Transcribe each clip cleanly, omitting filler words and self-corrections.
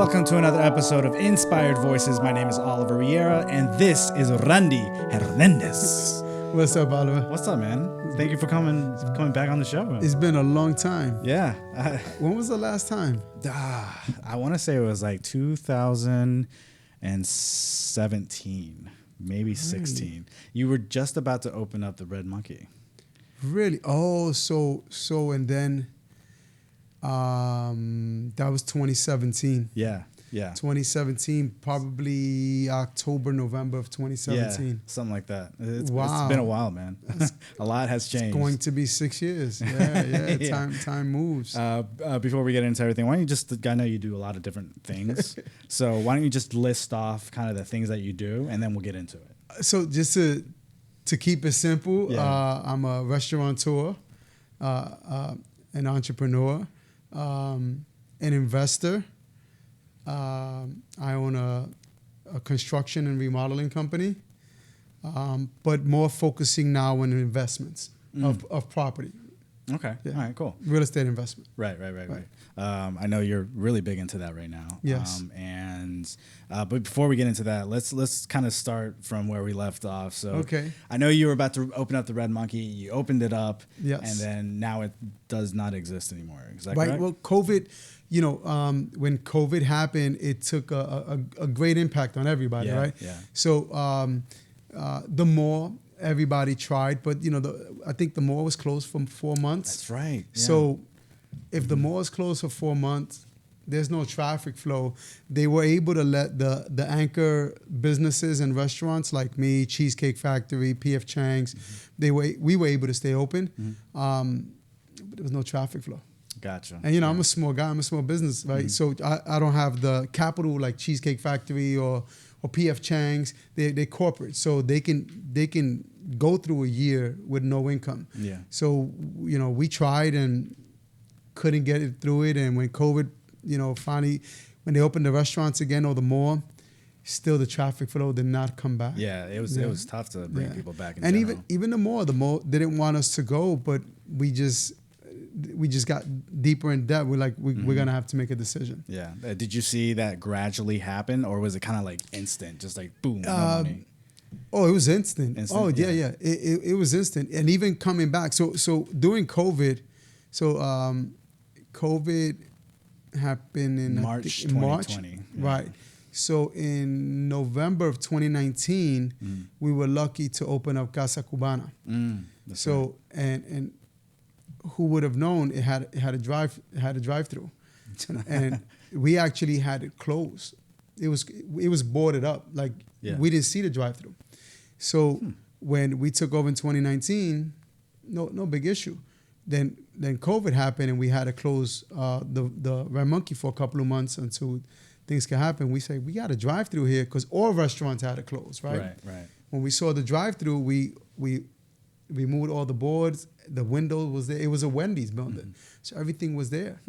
Welcome to another episode of Inspired Voices. My name is Oliver Riera, and this is Randy Hernandez. What's up, Oliver? What's up, man? Thank you for coming back on the show. It's been a long time. Yeah. When was the last time? I want to say it was like 2017, maybe 16. You were just about to open up the Red Monkey. Really? Oh, so and then that was 2017. Yeah. 2017, probably October, November of 2017. Yeah, something like that. It's Wow. been a while, man. A lot has changed. It's going to be 6 years. Yeah. Yeah. Time moves. Before we get into everything, why don't you just, I know you do a lot of different things, so why don't you just list off kind of the things that you do, and then we'll get into it. So just to keep it simple, I'm a restaurateur, an entrepreneur, an investor. I own a construction and remodeling company, but more focusing now on investments of property. Okay. Yeah. All right, cool. Real estate investment. Right. I know you're really big into that right now. Yes. But before we get into that, let's kind of start from where we left off. So Okay. I know you were about to open up the Red Monkey. You opened it up. Yes. And then now it does not exist anymore. Is that Right. correct? Well, COVID, when COVID happened, it took a great impact on everybody, right? Yeah. So the mall, everybody tried, but I think the mall was closed for 4 months. That's right. Yeah. So if the mall is closed for 4 months, there's no traffic flow. They were able to let the anchor businesses and restaurants like me, Cheesecake Factory, P.F. Chang's, we were able to stay open, but there was no traffic flow. Gotcha. And I'm a small guy, I'm a small business, right? So I don't have the capital like Cheesecake Factory or P.F. Chang's. They're corporate, so they can go through a year with no income. Yeah. So we tried and couldn't get it through it. And when COVID, finally, when they opened the restaurants again or the mall, still the traffic flow did not come back. Yeah, it was tough to bring people back in and general. even the mall didn't want us to go, but we just got deeper in debt. We're like, we're gonna have to make a decision. Yeah. Did you see that gradually happen, or was it kind of like instant, just like boom, no money? Oh, it was instant. Oh, Yeah. yeah. It was instant. And even coming back. So during COVID, COVID happened in March 2020. Right. So in November of 2019, we were lucky to open up Casa Cubana. So and who would have known it had a drive-through, and we actually had it closed. It was boarded up. We didn't see the drive-through. So when we took over in 2019, no big issue. Then COVID happened and we had to close the Red Monkey for a couple of months until things could happen. We said we got a drive-through here because all restaurants had to close, right? Right. When we saw the drive-through, we moved all the boards. The window was there. It was a Wendy's building, so everything was there.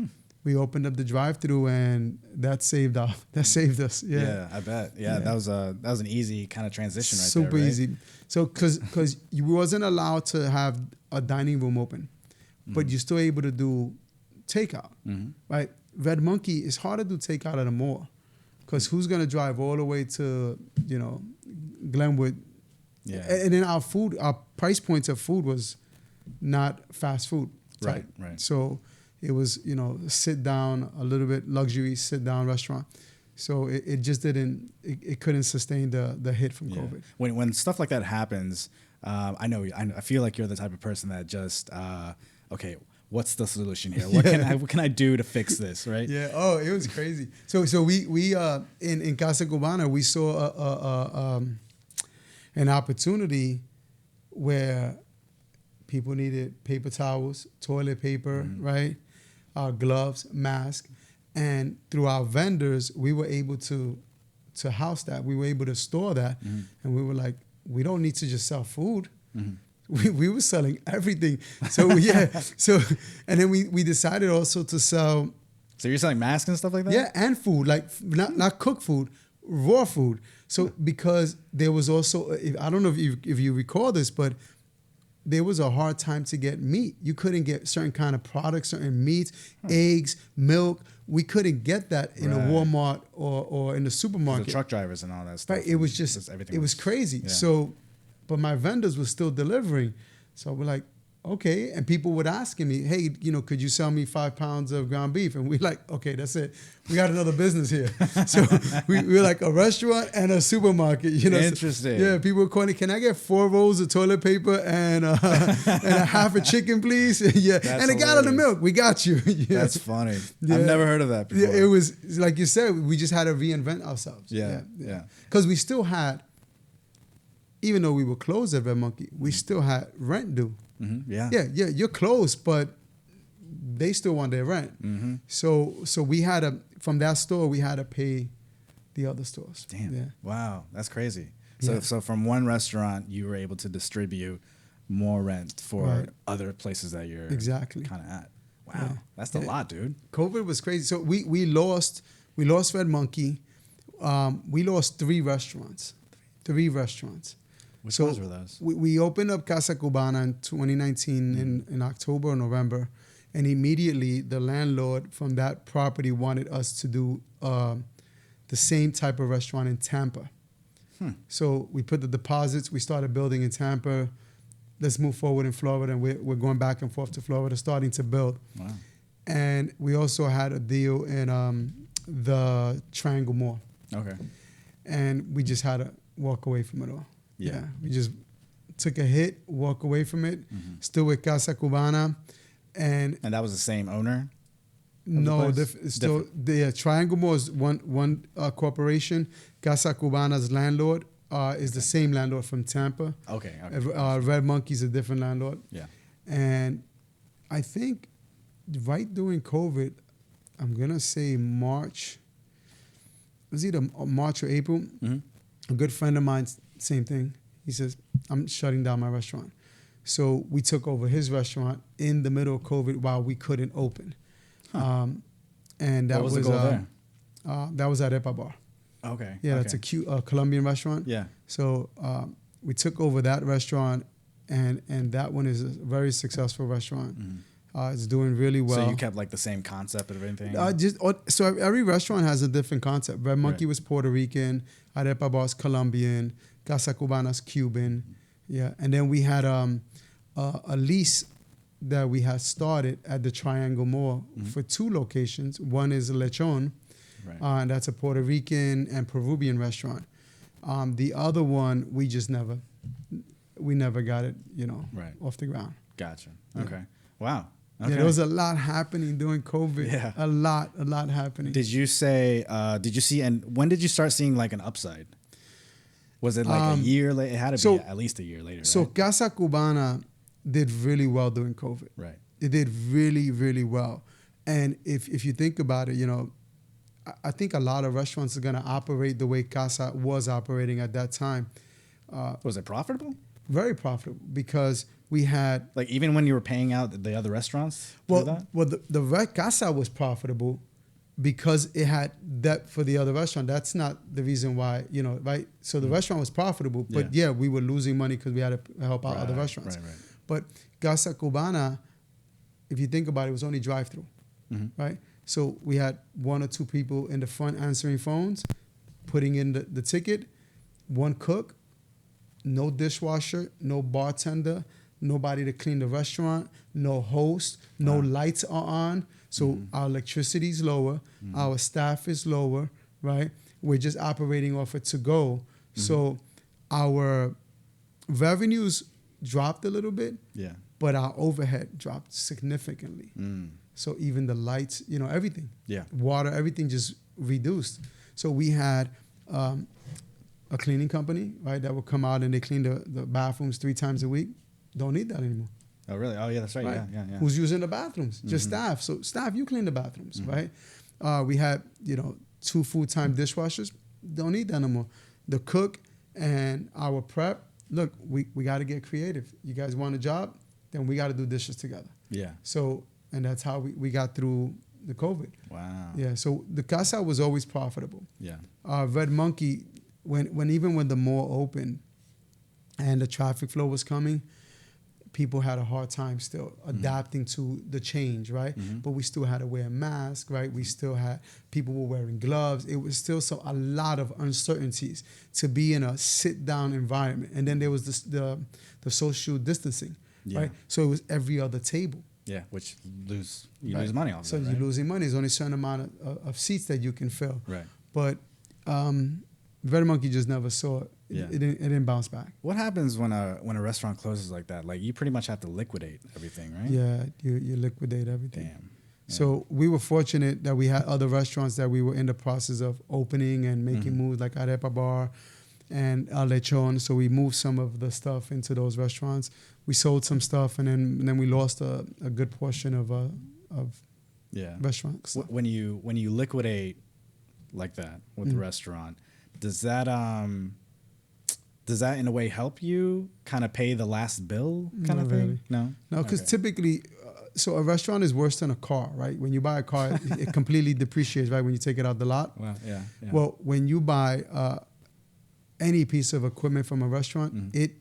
We opened up the drive-through, and that saved us. Yeah, I bet. Yeah, that was an easy kind of transition right Super there. Right? easy. So because you wasn't allowed to have a dining room open, but you're still able to do takeout, right? Red Monkey, it's hard to do takeout at a mall because who's gonna drive all the way to Glenwood? Yeah. And then our price points of food was not fast food type. Right. So it was, sit down, a little bit luxury sit down restaurant. So it just didn't, it couldn't sustain the hit from COVID. When stuff like that happens, I feel like you're the type of person that just, okay, what's the solution here? What can I do to fix this, right? Yeah. Oh, it was crazy. So we in Casa Cubana, we saw an opportunity where people needed paper towels, toilet paper, right? Gloves, masks. And through our vendors, we were able to house that. We were able to store that. And we were like, we don't need to just sell food. We were selling everything. So and then we decided also to sell. So you're selling masks and stuff like that? Yeah, and food, like not cooked food, raw food. So because there was also, I don't know if you recall this, but there was a hard time to get meat. You couldn't get certain kind of products, certain meats, eggs, milk, we couldn't get that in a Walmart or in the supermarket. The truck drivers and all that stuff. Right. It was just everything. It was crazy. Yeah. So, but my vendors were still delivering. So we're like, okay. And people would asking me, hey, could you sell me 5 pounds of ground beef? And we're like, okay, that's it. We got another business here. So we're like a restaurant and a supermarket. Interesting. So, yeah, people were calling, can I get 4 rolls of toilet paper and a half a chicken, please? Yeah, that's and a gallon of milk. We got you. Yeah. That's funny. Yeah. I've never heard of that before. Yeah, it was, like you said, we just had to reinvent ourselves. Yeah. Because we still had, even though we were closed at Red Monkey, we still had rent due. Mm-hmm. Yeah. Yeah, you're closed, but they still want their rent. Mm-hmm. So we had to, from that store, we had to pay the other stores. Damn. Yeah. Wow. That's crazy. Yeah. So from one restaurant, you were able to distribute more rent for other places that you're kind of at. Wow. Yeah. That's a lot, dude. COVID was crazy. So we lost Red Monkey. We lost 3 restaurants. 3 restaurants. Which ones were those? We opened up Casa Cubana in 2019 in October or November, and immediately the landlord from that property wanted us to do the same type of restaurant in Tampa. So we put the deposits. We started building in Tampa. Let's move forward in Florida, and we're going back and forth to Florida, starting to build. Wow. And we also had a deal in the Triangle Mall. Okay. And we just had to walk away from it all. Yeah. We just took a hit, walk away from it, still with Casa Cubana. And that was the same owner? No, the Triangle Mall is one corporation. Casa Cubana's landlord is the same landlord from Tampa. Okay. Red Monkey's a different landlord. Yeah. And I think right during COVID, I'm going to say March. It was either March or April. Mm-hmm. A good friend of mine, same thing. He says, I'm shutting down my restaurant. So we took over his restaurant in the middle of COVID while we couldn't open. Huh. And that what was the goal there? That was at Epa Bar. Okay. Yeah, that's a cute Colombian restaurant. Yeah. So we took over that restaurant, and that one is a very successful restaurant. Mm-hmm. It's doing really well. So you kept like the same concept of everything? So every restaurant has a different concept. Red Monkey was Puerto Rican, Arepa Bar's Colombian, Casa Cubana's Cuban. Yeah, and then we had a lease that we had started at the Triangle Mall for 2 locations. One is Lechon, and that's a Puerto Rican and Peruvian restaurant. The other one, we never got it, off the ground. Gotcha. Okay. Wow. Okay. Yeah, there was a lot happening during COVID. Yeah. A lot happening. Did you see, and when did you start seeing like an upside? Was it like a year later? It had to be at least a year later, So right? Casa Cubana did really well during COVID. Right. It did really, really well. And if you think about it, I think a lot of restaurants are going to operate the way Casa was operating at that time. Was it profitable? Very profitable, because we had... Like even when you were paying out the other restaurants? The Casa was profitable because it had debt for the other restaurant. That's not the reason why, right? So the restaurant was profitable, but we were losing money because we had to help out other restaurants. Right. But Casa Cubana, if you think about it, was only drive-through, right? So we had 1 or 2 people in the front answering phones, putting in the ticket, 1 cook, no dishwasher, no bartender, nobody to clean the restaurant, no host, no lights are on. So our electricity is lower, our staff is lower, right? We're just operating off it to go. So our revenues dropped a little bit, but our overhead dropped significantly. So even the lights, everything, water, everything just reduced. So we had a cleaning company, right, that would come out and they clean the bathrooms 3 times a week. Don't need that anymore. Oh, really? Oh, yeah, that's right. Yeah. Who's using the bathrooms? Just staff. So staff, you clean the bathrooms, right? We had, 2 full-time dishwashers. Don't need that no more. The cook and our prep, look, we got to get creative. You guys want a job? Then we got to do dishes together. Yeah. So, and that's how we got through the COVID. Wow. Yeah, so the Casa was always profitable. Yeah. Red Monkey, when the mall opened and the traffic flow was coming, people had a hard time still adapting to the change, right? But we still had to wear a mask, right? We still had people were wearing gloves. It was still a lot of uncertainties to be in a sit-down environment. And then there was the social distancing, right? So it was every other table. Yeah, which lose money off. So of it, you're losing money. There's only a certain amount of seats that you can fill. Right. But Red Monkey just never saw it. Yeah. It didn't bounce back. What happens when a restaurant closes like that? Like, you pretty much have to liquidate everything, right? Yeah, you liquidate everything. Damn. Yeah. So we were fortunate that we had other restaurants that we were in the process of opening and making moves, like Arepa Bar and El Lechon. So we moved some of the stuff into those restaurants. We sold some stuff, and then we lost a good portion of restaurants. When you liquidate like that with the restaurant, does that in a way help you kind of pay the last bill kind of thing? Really. No, because typically, so a restaurant is worse than a car, right? When you buy a car, it completely depreciates, right? When you take it out the lot. Well, yeah. Well, when you buy any piece of equipment from a restaurant, it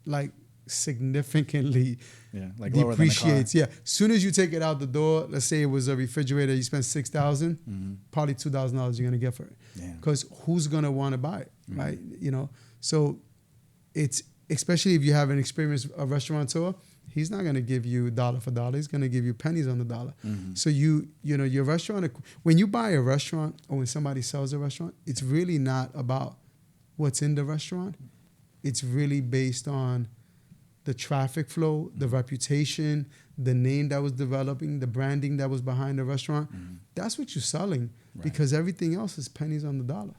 like significantly like depreciates. Yeah, as soon as you take it out the door, let's say it was a refrigerator, you spent $6,000, probably $2,000 you're gonna get for it. Because who's gonna want to buy it, right? You know, so it's especially if you have an experienced restaurateur, he's not gonna give you dollar for dollar. He's gonna give you pennies on the dollar. So you know your restaurant, when you buy a restaurant or when somebody sells a restaurant, it's really not about what's in the restaurant. It's really based on the traffic flow, the reputation, the name that was developing, the branding that was behind the restaurant. That's what you're selling, because everything else is pennies on the dollar.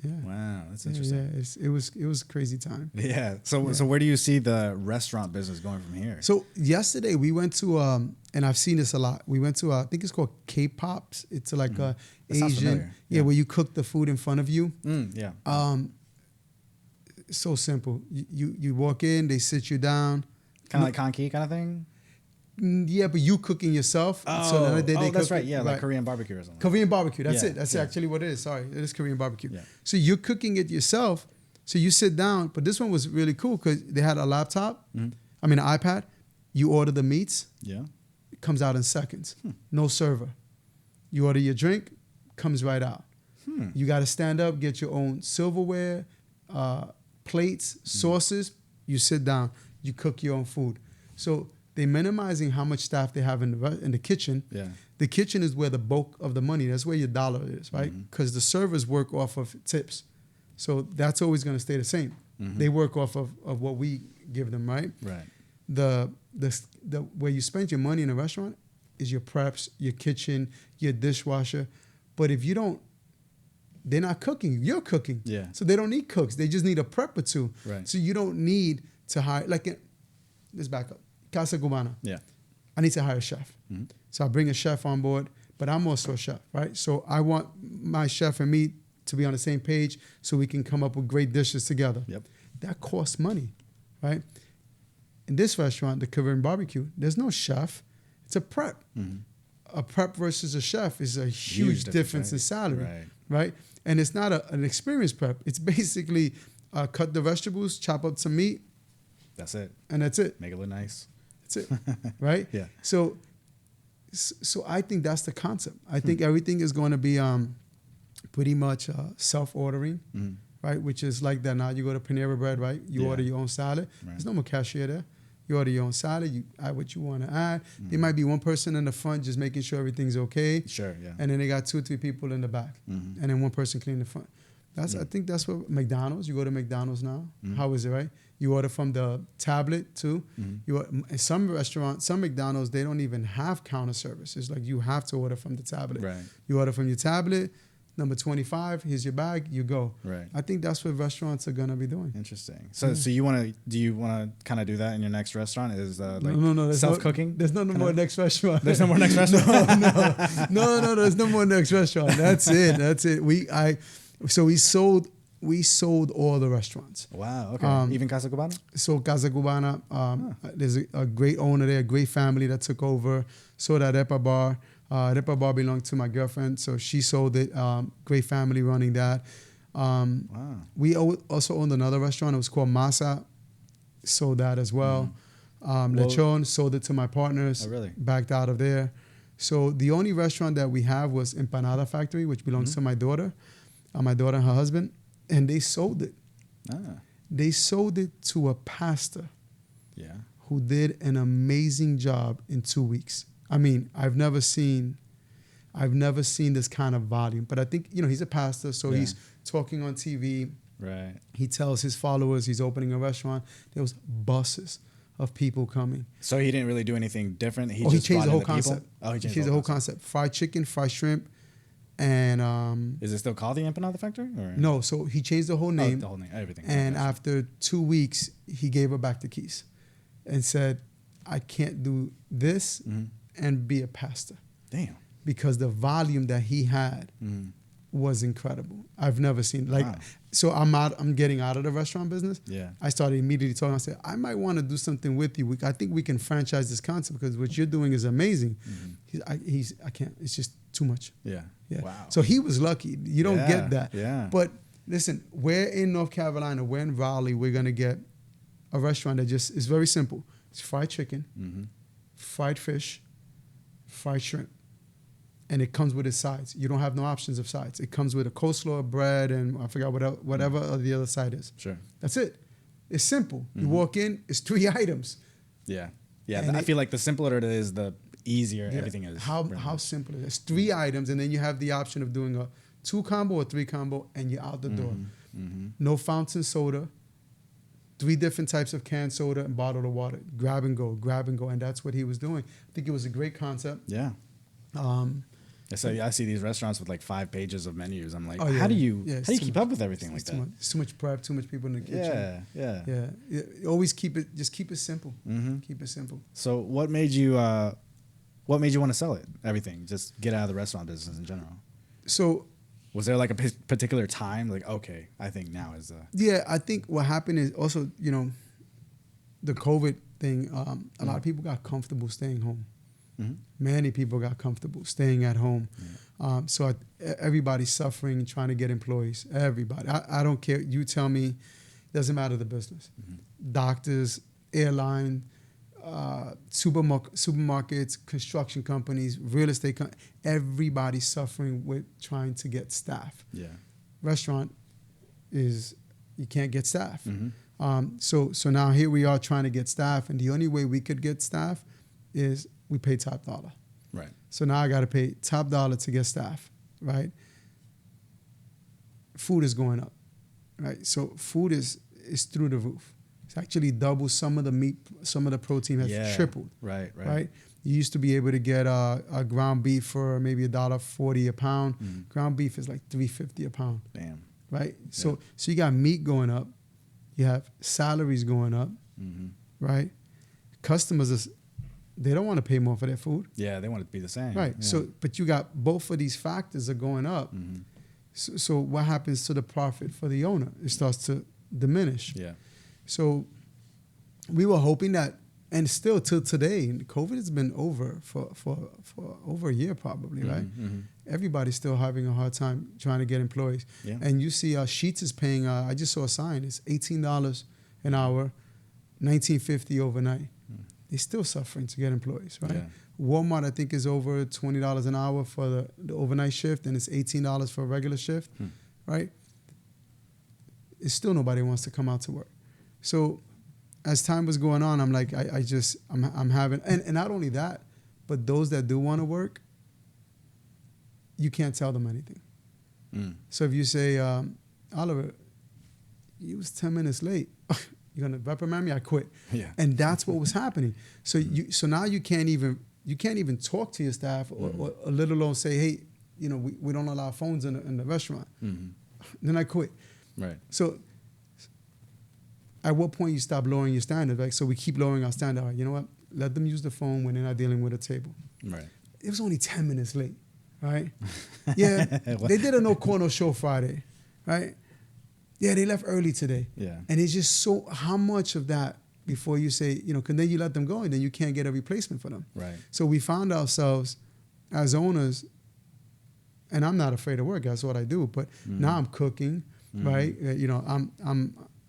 Yeah. Wow, that's interesting. Yeah, it was a crazy time. Yeah. So where do you see the restaurant business going from here? So yesterday we went to and I've seen this a lot. We went to I think it's called K-Pops. It's like a Asian, where you cook the food in front of you. So simple. You walk in, they sit you down. Kind of like Kanki kind of thing? Yeah, but you cooking yourself. Oh, so they that's cook right. Yeah, like Korean barbecue or something. Korean barbecue. That's it. That's actually what it is. Sorry, it is Korean barbecue. Yeah. So you're cooking it yourself. So you sit down. But this one was really cool because they had a laptop. An iPad. You order the meats. Yeah. It comes out in seconds. No server. You order your drink. Comes right out. You got to stand up, get your own silverware, plates, sauces. You sit down. You cook your own food. So they're minimizing how much staff they have in the kitchen. Yeah. The kitchen is where the bulk of the money, that's where your dollar is, right? Because the servers work off of tips. So that's always going to stay the same. They work off of what we give them, right? Right. The where you spend your money in a restaurant is your preps, your kitchen, your dishwasher. But if you don't, they're not cooking. You're cooking. Yeah. So they don't need cooks. They just need a prep or two. Right. So you don't need to hire, let's back up. Casa Cubana. Yeah. I need to hire a chef. So I bring a chef on board, but I'm also a chef, right? So I want my chef and me to be on the same page so we can come up with great dishes together. Yep. That costs money, right? In this restaurant, the Korean barbecue, there's no chef. It's a prep. A prep versus a chef is a huge difference in salary, right? And it's not an experienced prep. It's basically cut the vegetables, chop up some meat. That's it. And that's it. Make it look nice. That's it, right? Yeah. So I think that's the concept. I think everything is going to be pretty much self-ordering, right? Which is like that now. You go to Panera Bread, right? You order your own salad. Right. There's no more cashier there. You order your own salad. You add what you want to add. There might be one person in the front just making sure everything's okay. Sure, yeah. And then they got 2 or 3 people in the back. And then one person cleaning the front. I think that's what McDonald's. You go to McDonald's now. How is it, right? You order from the tablet too. Some restaurants, some McDonald's, they don't even have counter service. It's like you have to order from the tablet. Right. You order from your tablet. Number 25. Here's your bag. You go. Right. I think that's what restaurants are gonna be doing. Interesting. So do you want to kind of do that in your next restaurant? Is no, self-cooking? There's no more next restaurant. There's no more next restaurant. No. There's no more next restaurant. That's it. We sold all the restaurants. Wow. Okay. Even Casa Cubana? So Casa Cubana, there's a great owner there, a great family that took over. Sold at Arepa Bar. Arepa Bar belonged to my girlfriend, so she sold it. Great family running that. We also owned another restaurant. It was called Masa. Sold that as well. Lechon, sold it to my partners. Oh, really? Backed out of there. So the only restaurant that we have was Empanada Factory, which belongs to my daughter and her husband. And they sold it. Ah. They sold it to a pastor Yeah. who did an amazing job in 2 weeks. I mean, I've never seen this kind of volume. But I think, he's a pastor, so he's talking on TV. Right. He tells his followers he's opening a restaurant. There was buses of people coming. So he didn't really do anything different? He changed the whole concept. Oh, he changed the whole concept. Fried chicken, fried shrimp, and... Is it still called the Empanada Factory? Or? No, so he changed the whole name. The whole name, everything. And after 2 weeks, he gave her back the keys and said, I can't do this and be a pastor. Damn. Because the volume that he had was incredible. I've never seen So I'm getting out of the restaurant business. Yeah. I started immediately talking. I said, I might want to do something with you. I think we can franchise this concept because what you're doing is amazing. I can't. It's just too much. Yeah. Wow. So he was lucky. You don't get that. Yeah. But listen, we're in North Carolina. We're in Raleigh. We're gonna get a restaurant that just is very simple. It's fried chicken, fried fish, fried shrimp. And it comes with its sides. You don't have no options of sides. It comes with a coleslaw, bread, and I forgot whatever the other side is. Sure. That's it. It's simple. You walk in, it's 3 items. Yeah. Yeah. And I feel like the simpler it is, the easier everything is. How simple it is. It's 3 items, and then you have the option of doing a 2 combo or 3 combo, and you're out the door. No fountain soda. 3 different types of canned soda and bottled water. Grab and go. And that's what he was doing. I think it was a great concept. Yeah. So I see these restaurants with like 5 pages of menus. I'm like, how do you keep up with everything like that? It's too much prep, too much people in the kitchen. Yeah. You always keep it simple. Keep it simple. So what made you want to sell it? Everything, just get out of the restaurant business in general. So was there like a particular time? Like, okay, I think now is Yeah, I think what happened is also, the COVID thing, a lot of people got comfortable staying home. Many people got comfortable staying at home. So everybody's suffering, trying to get employees. Everybody. I don't care. You tell me, it doesn't matter the business. Doctors, airline, supermarkets, construction companies, real estate everybody's suffering with trying to get staff. Yeah. Restaurant is, you can't get staff. So now here we are trying to get staff, and the only way we could get staff is we pay top dollar. Right. So now I got to pay top dollar to get staff, right? Food is going up, right? So food is through the roof. It's actually double. Some of the meat, some of the protein has tripled. Right. You used to be able to get a ground beef for maybe $1.40 a pound. Ground beef is like $3.50 a pound. Damn. Right. So you got meat going up. You have salaries going up. Right. Customers they don't want to pay more for their food. Yeah, they want it to be the same. Right. Yeah. So, but you got both of these factors are going up. So what happens to the profit for the owner? It starts to diminish. Yeah. So we were hoping that, and still till today, COVID has been over for over a year probably, right? Everybody's still having a hard time trying to get employees. Yeah. And you see Sheetz is paying, I just saw a sign, it's $18 an hour, $19.50 overnight. They're still suffering to get employees, right? Yeah. Walmart, I think, is over $20 an hour for the overnight shift, and it's $18 for a regular shift, right? It's still nobody wants to come out to work. So as time was going on, I'm like, I'm having, and not only that, but those that do want to work, you can't tell them anything. So if you say, Oliver, you was 10 minutes late. You're gonna reprimand me? I quit. Yeah. And that's what was happening. So now you can't even talk to your staff or let alone say, hey, we don't allow phones in the restaurant. Then I quit. Right. So at what point you stop lowering your standard, right? So we keep lowering our standard. Right, you know what? Let them use the phone when they're not dealing with a table. Right. It was only 10 minutes late, right? Yeah. They did a no call, no show Friday, right? Yeah, they left early today. Yeah. And it's just so, how much of that before you say, because then you let them go and then you can't get a replacement for them. Right. So we found ourselves as owners, and I'm not afraid of work, that's what I do, but now I'm cooking, right?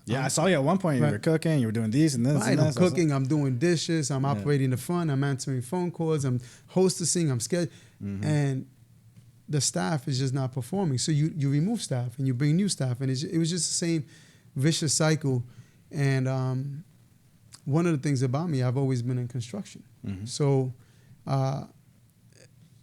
Yeah, I saw you at one point. You were cooking. You were doing these and this. Right, and I'm this. cooking. I'm doing dishes. I'm operating the front. I'm answering phone calls. I'm hostessing. I'm scared. And the staff is just not performing. So you remove staff and you bring new staff. And it was just the same vicious cycle. And one of the things about me, I've always been in construction. So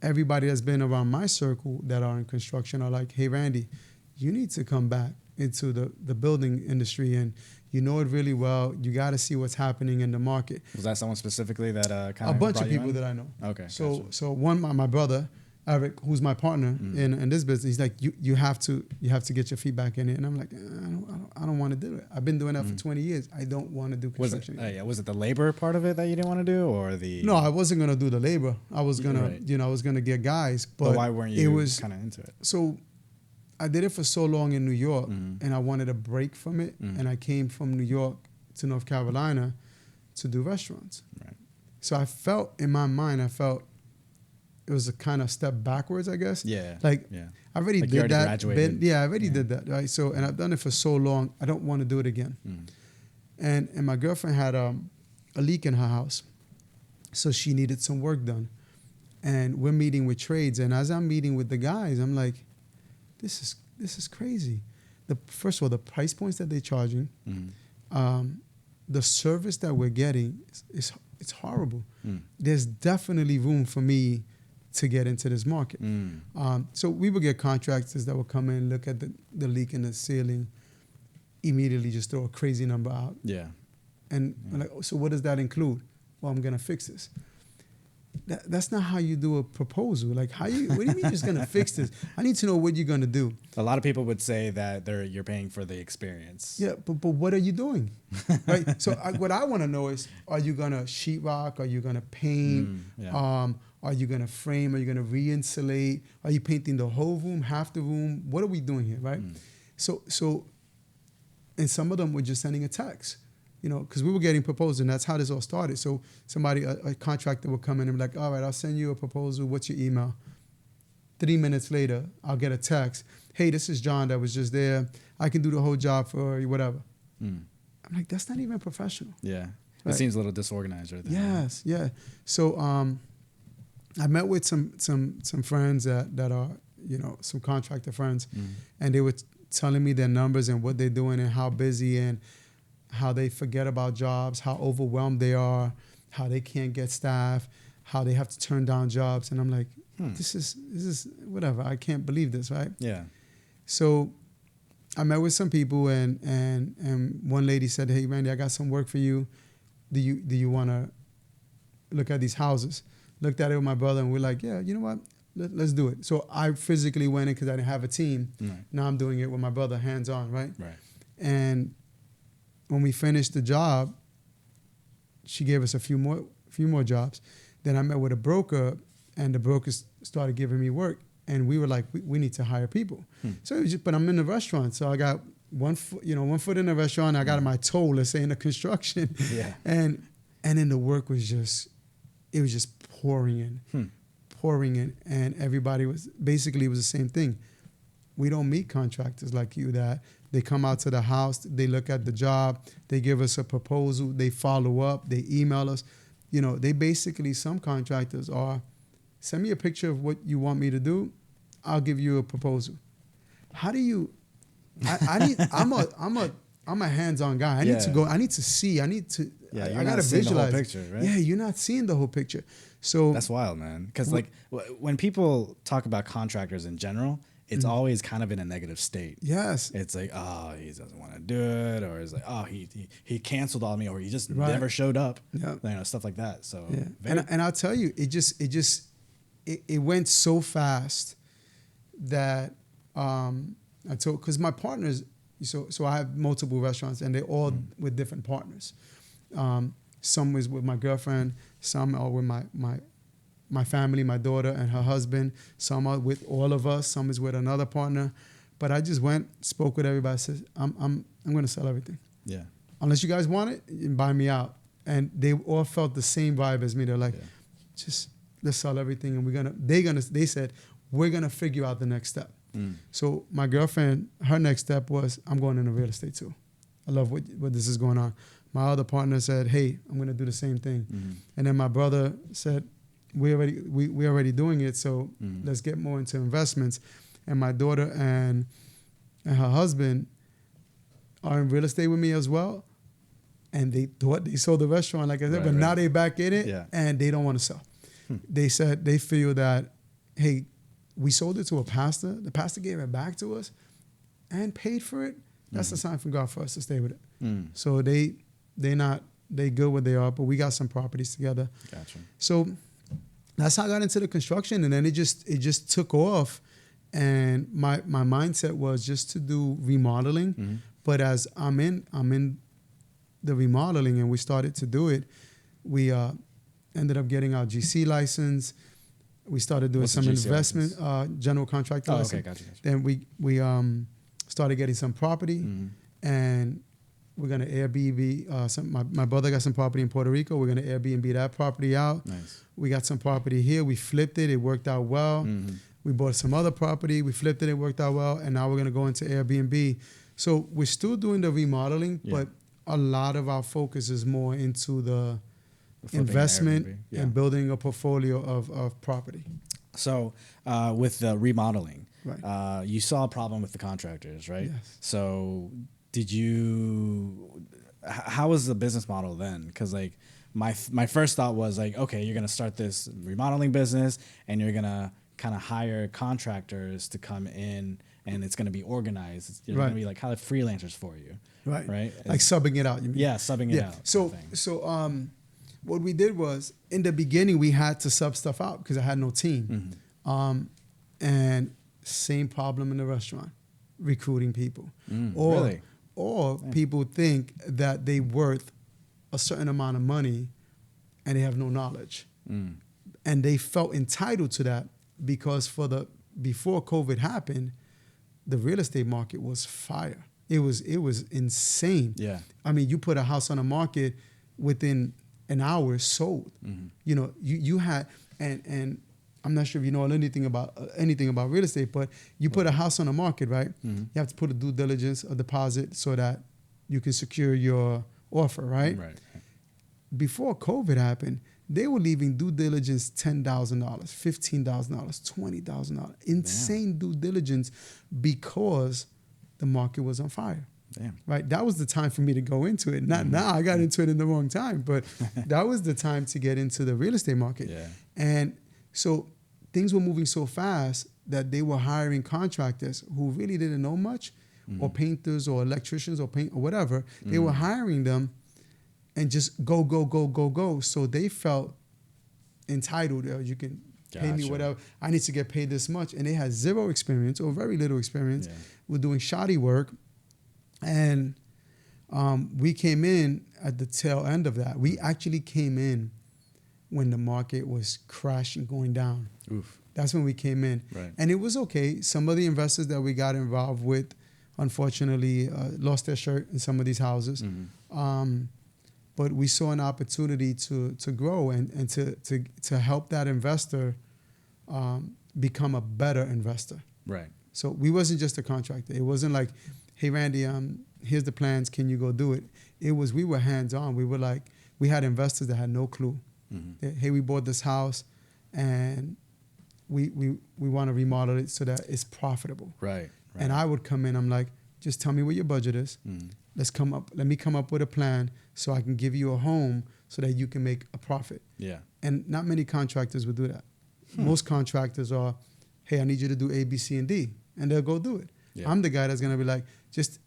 everybody that's been around my circle that are in construction are like, hey, Randy, you need to come back into the building industry, and you know it really well. You got to see what's happening in the market. Was that someone specifically that kind of a bunch brought of you people in? that I know? Okay. So gotcha. so one my brother Eric, who's my partner in this business, he's like, you have to get your feet back in it, and I'm like, I don't want to do it. I've been doing that for 20 years. I don't want to do construction. Was it the labor part of it that you didn't want to do, or the? No, I wasn't gonna do the labor. I was gonna I was gonna get guys, but why weren't you kind of into it? So I did it for so long in New York, and I wanted a break from it, and I came from New York to North Carolina to do restaurants. Right. So I felt in my mind, it was a kind of step backwards, I guess. Yeah. I already like did you already that. Graduated. I already did that, right? So, and I've done it for so long, I don't want to do it again. And my girlfriend had a leak in her house, so she needed some work done. And we're meeting with trades, and as I'm meeting with the guys, I'm like, this is crazy. First of all, the price points that they're charging, the service that we're getting it's horrible. There's definitely room for me to get into this market. So we would get contractors that would come in, look at the leak in the ceiling, immediately just throw a crazy number out. Yeah. And I'm like, so what does that include? Well, I'm gonna fix this. That's not how you do a proposal. Like, what do you mean you're just gonna fix this? I need to know what you're gonna do. A lot of people would say that you're paying for the experience. Yeah, but what are you doing? Right. So what I want to know is, are you gonna sheetrock? Are you gonna paint? Are you gonna frame? Are you gonna re-insulate? Are you painting the whole room, half the room? What are we doing here, right? So, and some of them were just sending a text. Because we were getting proposals, and that's how this all started. So a contractor would come in and be like, all right, I'll send you a proposal. What's your email? 3 minutes later, I'll get a text. Hey, this is John that was just there. I can do the whole job for you, whatever. I'm like, that's not even professional. Yeah. Right? It seems a little disorganized right there. Yes, yeah. So I met with some friends that are, some contractor friends, and they were telling me their numbers and what they're doing and how busy and how they forget about jobs, how overwhelmed they are, how they can't get staff, how they have to turn down jobs. And I'm like, this is whatever. I can't believe this, right? Yeah. So I met with some people, and one lady said, hey, Randy, I got some work for you. Do you want to look at these houses? Looked at it with my brother, and we're like, yeah, you know what? Let's do it. So I physically went in because I didn't have a team. Right. Now I'm doing it with my brother, hands-on, right? Right. And when we finished the job, she gave us a few more jobs. Then I met with a broker, and the broker started giving me work, and we were like, we need to hire people. So it was but I'm in the restaurant, so I got one foot in the restaurant. I got my toe, let's say, in the construction. Yeah. And then the work was just pouring in, and everybody was basically, it was the same thing. We don't meet contractors like you that they come out to the house, they look at the job, they give us a proposal, they follow up, they email us. They basically, some contractors are, send me a picture of what you want me to do, I'll give you a proposal. How do you? I'm a hands-on guy. I need to go. I need to see. I need to. Yeah, I gotta visualize the whole picture, right? Yeah, you're not seeing the whole picture. So that's wild, man. Because when people talk about contractors in general, it's always kind of in a negative state. Yes. It's like, oh, he doesn't want to do it, or it's like, oh, he canceled on me, or he just never showed up. Yeah. Stuff like that. So yeah. And I'll tell you, it went so fast that I told, because my partners, so I have multiple restaurants, and they're all with different partners. Some is with my girlfriend, some are with my family, my daughter and her husband. Some are with all of us. Some is with another partner. But I just spoke with everybody. Said, I'm going to sell everything. Yeah. Unless you guys want it, you can buy me out. And they all felt the same vibe as me. They're like, just let's sell everything, and they said, we're gonna figure out the next step. So my girlfriend, her next step was, I'm going into real estate too. I love what this is going on. My other partner said, hey, I'm going to do the same thing. Mm-hmm. And then my brother said, we already doing it, so let's get more into investments. And my daughter and her husband are in real estate with me as well. And they thought they sold the restaurant, like I said, but now they back in it and they don't want to sell. They said they feel that, hey, we sold it to a pastor. The pastor gave it back to us and paid for it. That's a sign from God for us to stay with it. So they good where they are, but we got some properties together. Gotcha. So that's how I got into the construction, and then it just took off. And my mindset was just to do remodeling. But as I'm in the remodeling and we started to do it, we ended up getting our GC license. We started doing some investment, general contractor license. Okay, gotcha. Then we started getting some property, and we're gonna Airbnb. My brother got some property in Puerto Rico. We're gonna Airbnb that property out. Nice. We got some property here. We flipped it. It worked out well. We bought some other property. We flipped it. It worked out well. And now we're gonna go into Airbnb. So we're still doing the remodeling, but a lot of our focus is more into the investment and building a portfolio of property. So with the remodeling, Right. You saw a problem with the contractors, right? Yes. So how was the business model then? Because like my first thought was like, okay, you're gonna start this remodeling business and you're gonna kind of hire contractors to come in and it's gonna be organized. You're gonna be like kind of freelancers for you, right? Like subbing it out. You mean? Yeah, subbing it out. So what we did was in the beginning we had to sub stuff out because I had no team, and same problem in the restaurant, recruiting people, or people think that they worth a certain amount of money and they have no knowledge, and they felt entitled to that because before COVID happened, the real estate market was fire. It was insane. Yeah. I mean, you put a house on the market within an hour, sold. You know, you had and I'm not sure if you know anything about real estate, but you put a house on the market, right? You have to put a due diligence, a deposit, so that you can secure your offer, right? Right. Before COVID happened, they were leaving due diligence $10,000, $15,000, $20,000. Insane due diligence because the market was on fire. Damn. Right? That was the time for me to go into it. Not now, I got into it in the wrong time, but that was the time to get into the real estate market. Yeah. And so things were moving so fast that they were hiring contractors who really didn't know much, or painters or electricians or paint or whatever. They were hiring them and just go. So they felt entitled. You can pay me whatever. I need to get paid this much. And they had zero experience or very little experience with doing shoddy work. And we came in at the tail end of that. We actually came in when the market was crashing, going down. Oof. That's when we came in. Right. And it was okay. Some of the investors that we got involved with, unfortunately, lost their shirt in some of these houses. But we saw an opportunity to grow and to help that investor become a better investor. Right. So we wasn't just a contractor. It wasn't like, hey, Randy, here's the plans. Can you go do it? It was, we were hands-on. We were like, we had investors that had no clue. Hey, we bought this house and we want to remodel it so that it's profitable. Right. And I would come in, I'm like, just tell me what your budget is. Let me come up with a plan so I can give you a home so that you can make a profit. Yeah. And not many contractors would do that. Most contractors are, hey, I need you to do A, B, C, and D. And they'll go do it. Yeah. I'm the guy that's going to be like, let's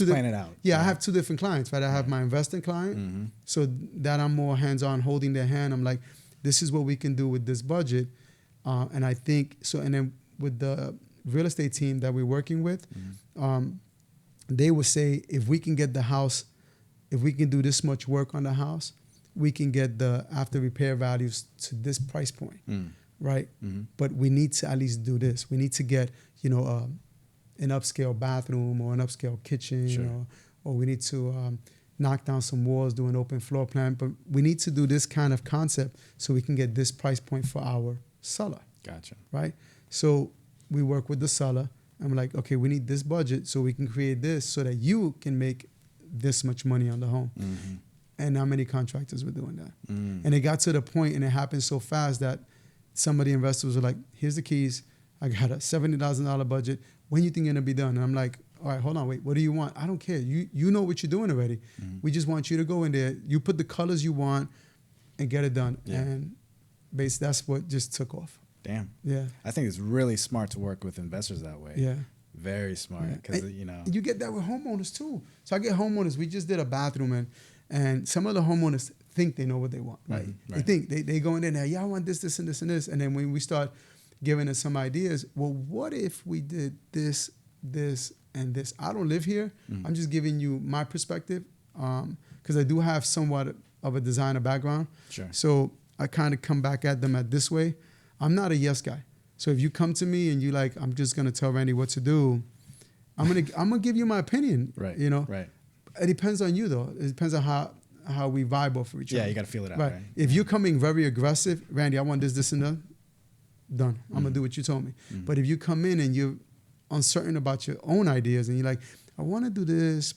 plan it out. Yeah, I have two different clients, right? I have my investing client, so that I'm more hands-on, holding their hand. I'm like, this is what we can do with this budget. And I think, so, and then with the real estate team that we're working with, they would say, if we can get the house, if we can do this much work on the house, we can get the after repair values to this price point, right? But we need to at least do this. We need to get, an upscale bathroom or an upscale kitchen, or we need to knock down some walls, do an open floor plan. But we need to do this kind of concept so we can get this price point for our seller. Gotcha. Right? So we work with the seller. I'm like, okay, we need this budget so we can create this so that you can make this much money on the home. Mm-hmm. And not many contractors were doing that. Mm. And it got to the point, and it happened so fast that some of the investors were like, here's the keys. I got a $70,000 budget. When you think you're going to be done? And I'm like, all right, hold on, wait, what do you want? I don't care. You know what you're doing already. Mm. We just want you to go in there. You put the colors you want and get it done. Yeah. And basically, that's what just took off. Damn. Yeah. I think it's really smart to work with investors that way. Yeah. Very smart. Because, you know. You get that with homeowners too. So I get homeowners. We just did a bathroom, and some of the homeowners think they know what they want, right? Mm-hmm. They think they go in there, yeah, I want this, this, and this, and this. And then when we start giving us some ideas, well, what if we did this, this, and this? I don't live here. I'm just giving you my perspective because I do have somewhat of a designer background. Sure. So I kind of come back at them at this way. I'm not a yes guy. So if you come to me and you like, I'm just gonna tell Randy what to do, I'm gonna give you my opinion. Right. You know. Right. It depends on you though. It depends on how we vibe off of each other. Yeah, you got to feel it out. Right. If you're coming very aggressive, Randy, I want this, this, and that, done. I'm gonna do what you told me. But if you come in and you're uncertain about your own ideas and you're like, I want to do this,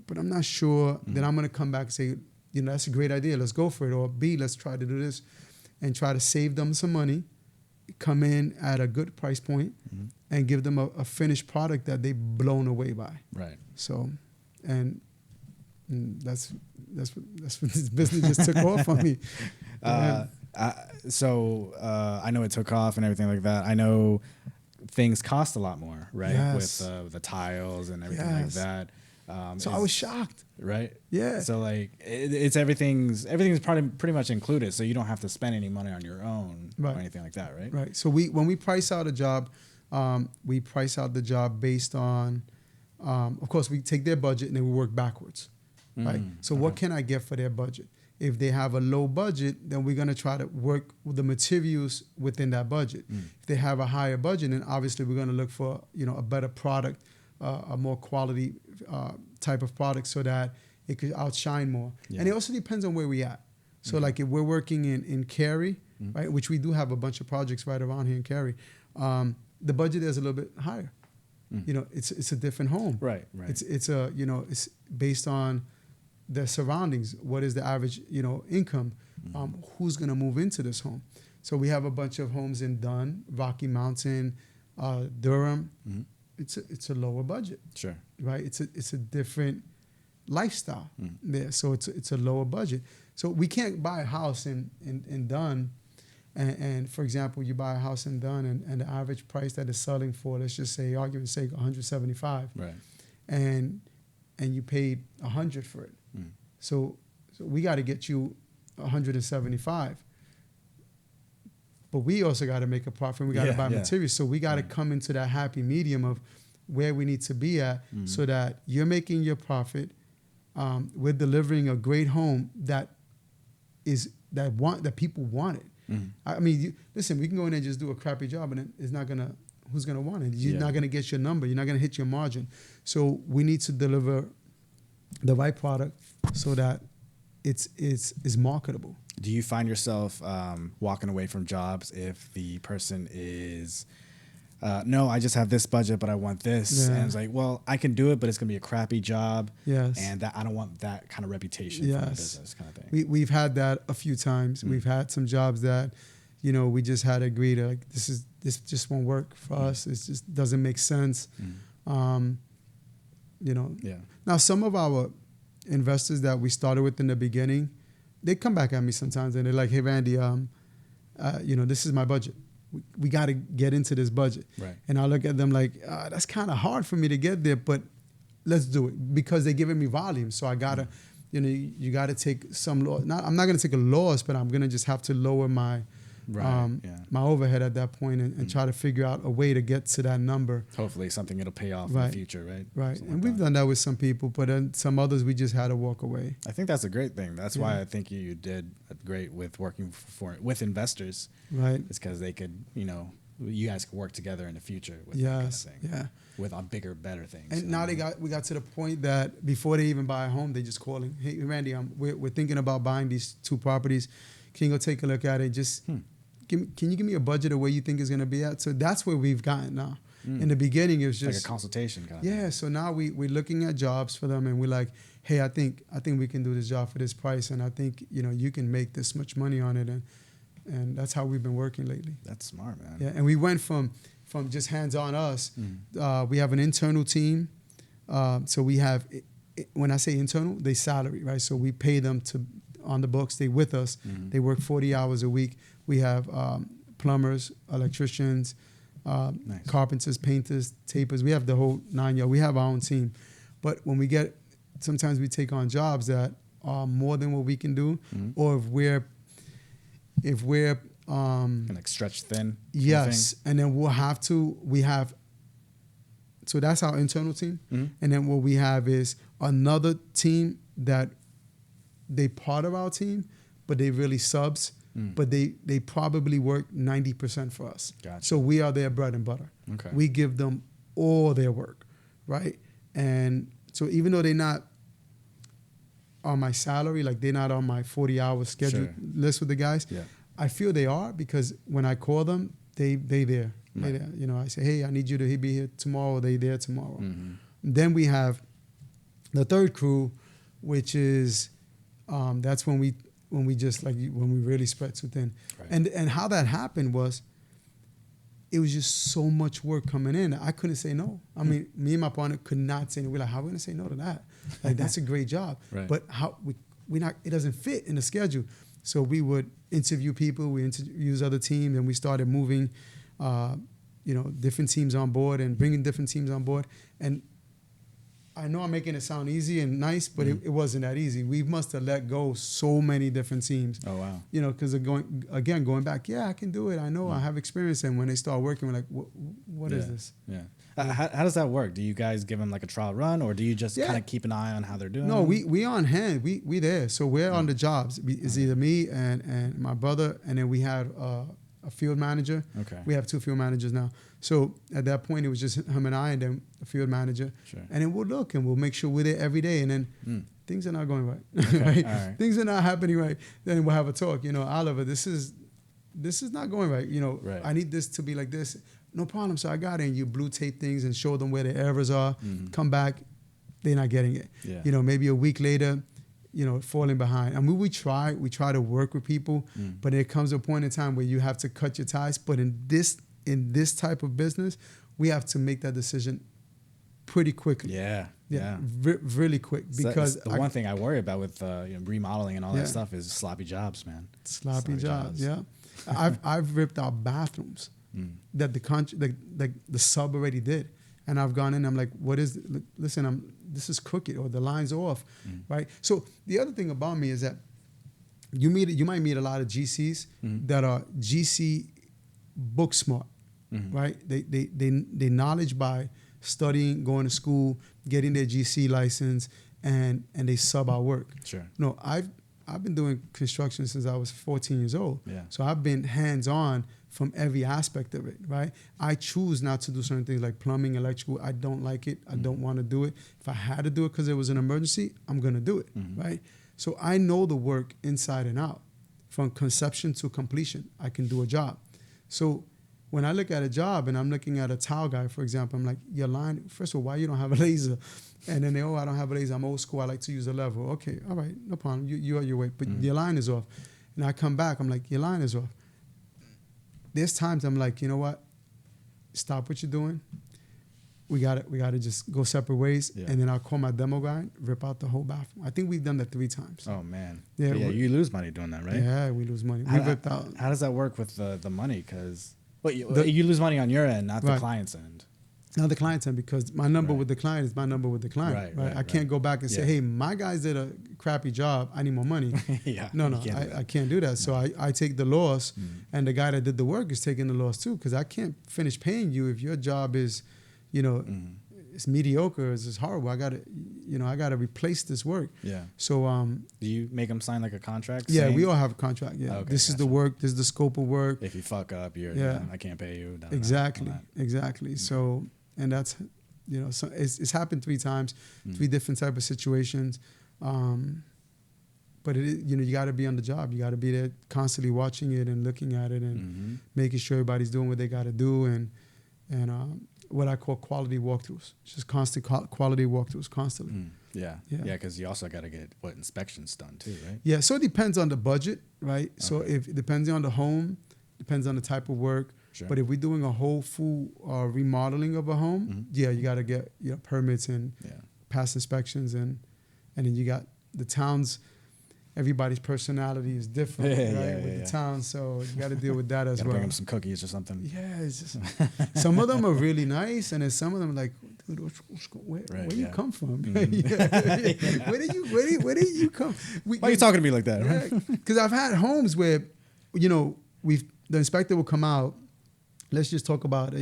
but I'm not sure, then I'm gonna come back and say, you know, that's a great idea. Let's go for it. Or B, let's try to do this, and try to save them some money. Come in at a good price point and give them a finished product that they blown away by. Right. So, and that's what this business just took off on me. So I know it took off and everything like that. I know things cost a lot more, right? Yes. With the tiles and everything like that. So I was shocked. Right. Yeah. So like it's everything's pretty much included. So you don't have to spend any money on your own or anything like that, right? Right. So when we price out a job, we price out the job based on, of course, we take their budget and then we work backwards. Right. So what can I get for their budget? If they have a low budget, then we're going to try to work with the materials within that budget. If they have a higher budget, then obviously we're going to look for, you know, a better product, a more quality type of product so that it could outshine more. Yeah. And it also depends on where we at. So like if we're working in Cary, right, which we do have a bunch of projects right around here in Cary, the budget is a little bit higher. You know, it's a different home. Right. It's a, you know, it's based on the surroundings. What is the average, you know, income? Who's going to move into this home? So we have a bunch of homes in Dunn, Rocky Mountain, Durham. It's a lower budget. Sure. Right. It's a different lifestyle there. So it's a lower budget. So we can't buy a house in Dunn. And for example, you buy a house in Dunn and the average price that it's selling for, let's just say, argument's sake, $175. Right. And you paid $100 for it. So we got to get you $175. But we also got to make a profit. We got to buy materials. So we got to come into that happy medium of where we need to be at so that you're making your profit. We're delivering a great home that people want it. I mean, listen, we can go in there and just do a crappy job, and it's not gonna. Who's gonna want it? You're not gonna get your number. You're not gonna hit your margin. So we need to deliver the right product so that it's marketable. Do you find yourself walking away from jobs if the person is, no, I just have this budget, but I want this, and it's like, well, I can do it, but it's gonna be a crappy job, and that I don't want that kind of reputation for the business, kind of thing. We've had that a few times. We've had some jobs that, you know, we just had to agree to, like, this just won't work for us. It just doesn't make sense. You know. Yeah. Now, some of our investors that we started with in the beginning, they come back at me sometimes and they're like, hey, Randy, you know, this is my budget. We got to get into this budget. Right. And I look at them like, that's kind of hard for me to get there, but let's do it because they're giving me volume. So I got to, you know, you got to take some loss. I'm not going to take a loss, but I'm going to just have to lower my my overhead at that point and try to figure out a way to get to that number. Hopefully something it'll pay off in the future, right? Right. Something and we've done that with some people, but then some others we just had to walk away. I think that's a great thing. That's why I think you did great with working with investors. Right. It's because they could, you know, you guys could work together in the future with that kind of thing. Yeah. With on bigger, better things. And now we got to the point that before they even buy a home, they just calling, hey, Randy, we're thinking about buying these 2 properties. Can you go take a look at it? Just can you give me a budget of where you think it's going to be at? So that's where we've gotten now. In the beginning, it was just like a consultation kind of yeah. thing. So now we're looking at jobs for them, and we're like, hey, I think we can do this job for this price, and I think you can make this much money on it, and that's how we've been working lately. That's smart, man. Yeah, and we went from just hands on us. We have an internal team, so we have. When I say internal, they salary, right? So we pay them on the books. They with us. They work 40 hours a week. We have plumbers, electricians, Nice. carpenters, painters, tapers. We have the whole 9 yards. We have our own team. But when we sometimes we take on jobs that are more than what we can do, or if we're like stretch thin. yes, and then so that's our internal team. And then what we have is another team that they part of our team, but they really subs, but they probably work 90% for us. Gotcha. So we are their bread and butter. Okay. We give them all their work, right? And so even though they're not on my salary, like they're not on my 40-hour schedule list with the guys, I feel they are, because when I call them, they there. Right. They there. I say, hey, I need you to be here tomorrow. They there tomorrow. Then we have the third crew, which is that's when we just when we really spread too thin. Right. And how that happened was, it was just so much work coming in. I couldn't say no. I mean, me and my partner could not say no. We're like, how are we gonna say no to that? Like, that's a great job. Right. But how we not? It doesn't fit in the schedule. So we would interview people. We use other teams, and we started moving, different teams on board and bringing different teams on board. And I know I'm making it sound easy and nice, but it wasn't that easy. We must have let go so many different teams. Oh, wow. Because going back, yeah, I can do it. I know I have experience. And when they start working, we're like, what is this? Yeah. How does that work? Do you guys give them like a trial run, or do you just kind of keep an eye on how they're doing? No, we on hand. We there. So we're on the jobs. It's either me and my brother, and then we had a field manager. Okay. We have 2 field managers now. So at that point, it was just him and I, and then a field manager. Sure. And then we'll look and we'll make sure we're there every day. And then things are not going right. Okay. Right? All right. Things are not happening right. Then we'll have a talk. Oliver, this is not going right. Right. I need this to be like this. No problem. So I got it. And you blue tape things and show them where the errors are. Come back, they're not getting it. Yeah. Maybe a week later, falling behind. I mean, we try to work with people, but there comes a point in time where you have to cut your ties. But in this type of business, we have to make that decision pretty quickly. Yeah. Really quick, because the one thing I worry about with remodeling and all that stuff is sloppy jobs, man. Sloppy jobs. Yeah. I've ripped out bathrooms that the sub already did. And I've gone in, I'm like, what is, listen, this is crooked, or the line's off, right? So the other thing about me is that you might meet a lot of GCs that are GC book smart, right? They knowledge by studying, going to school, getting their GC license, and they sub our work. Sure. No, I've been doing construction since I was 14 years old. Yeah. So I've been hands-on from every aspect of it, right? I choose not to do certain things like plumbing, electrical. I don't like it. I don't want to do it. If I had to do it because it was an emergency, I'm going to do it, right? So I know the work inside and out. From conception to completion, I can do a job. So when I look at a job and I'm looking at a tile guy, for example, I'm like, your line, first of all, why you don't have a laser? And then I don't have a laser. I'm old school. I like to use a level. Okay, all right, no problem. You're your way, but your line is off. And I come back, I'm like, your line is off. There's times I'm like, you know what? Stop what you're doing. We got to just go separate ways. Yeah. And then I'll call my demo guy, rip out the whole bathroom. I think we've done that 3 times. Oh, man. Yeah, you lose money doing that, right? Yeah, we lose money. We ripped out. How does that work with the money? Because you lose money on your end, not the client's end. Not the client's end, because my number with the client is my number with the client. Right. I can't go back and say, hey, my guys did a crappy job. I need more money. No, I can't do that. So I take the loss, and the guy that did the work is taking the loss too, because I can't finish paying you if your job is, it's mediocre, it's horrible. I gotta replace this work. Yeah. So do you make them sign like a contract? Yeah, we all have a contract. Yeah. Okay, this is the work. This is the scope of work. If you fuck up, I can't pay you. Exactly. So. And that's, so it's happened 3 times, 3 different type of situations. But you got to be on the job. You got to be there constantly watching it and looking at it and making sure everybody's doing what they got to do. And what I call quality walkthroughs. Just constant quality walkthroughs, constantly. Yeah, because you also got to get inspections done too, right? Yeah, so it depends on the budget, right? Okay. So if it depends on the home, depends on the type of work. Sure. But if we're doing a whole full remodeling of a home, you got to get permits and pass inspections, and then you got the towns. Everybody's personality is different, right? With the town, so you got to deal with that as well. Bring them some cookies or something. Yeah, it's just some of them are really nice, and then some of them are like, dude, where you come from? Where did you come? Why are you talking to me like that? Because I've had homes where, the inspector will come out. Let's just talk about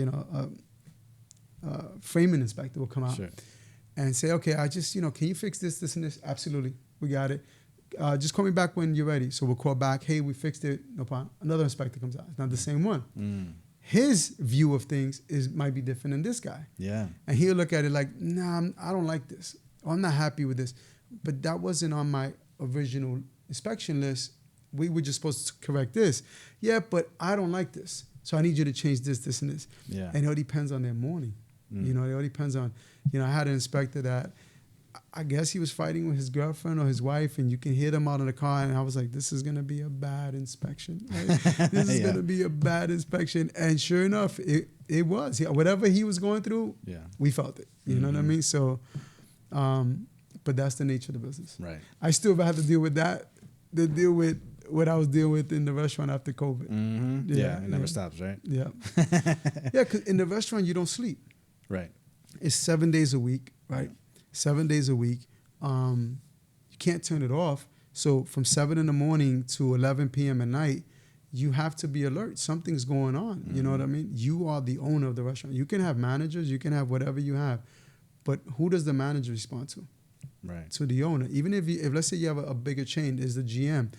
framing inspector will come out and say, okay, I just can you fix this, and this? Absolutely, we got it. Just call me back when you're ready. So we'll call back. Hey, we fixed it. No problem. Another inspector comes out. It's not the same one. His view of things might be different than this guy. Yeah. And he'll look at it like, nah, I don't like this. Or, I'm not happy with this. But that wasn't on my original inspection list. We were just supposed to correct this. Yeah, but I don't like this. So I need you to change this, this, and this. Yeah. And it all depends on their morning. It all depends on, I had an inspector that I guess he was fighting with his girlfriend or his wife, and you can hear them out of the car. And I was like, this is going to be a bad inspection. Right? This is going to be a bad inspection. And sure enough, it was. Whatever he was going through, we felt it. You know what I mean? So, but that's the nature of the business. Right. I still have to deal with that, to deal with what I was dealing with in the restaurant after COVID. It never stops, right? Yeah. Because in the restaurant, you don't sleep. Right. It's 7 days a week, right? 7 days a week. You can't turn it off. So from 7 in the morning to 11 p.m. at night, you have to be alert. Something's going on. You know what I mean? You are the owner of the restaurant. You can have managers. You can have whatever you have. But who does the manager respond to? Right. To the owner. Even if let's say you have a bigger chain, is the GM.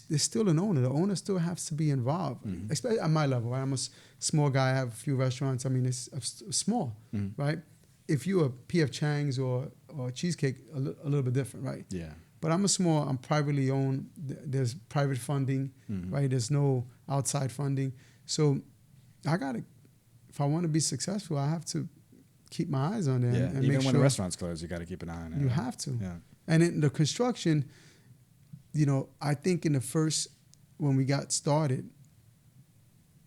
There's still an owner. The owner still has to be involved, especially at my level. Right? I'm a small guy. I have a few restaurants. I mean, it's small, right? If you're a P.F. Chang's or Cheesecake, a little bit different, right? Yeah. But I'm privately owned. There's private funding, right? There's no outside funding. So if I want to be successful, I have to keep my eyes on it. And even make when sure the restaurant's closed, you got to keep an eye on it. You have to. Yeah. And in the construction, I think in the first, when we got started,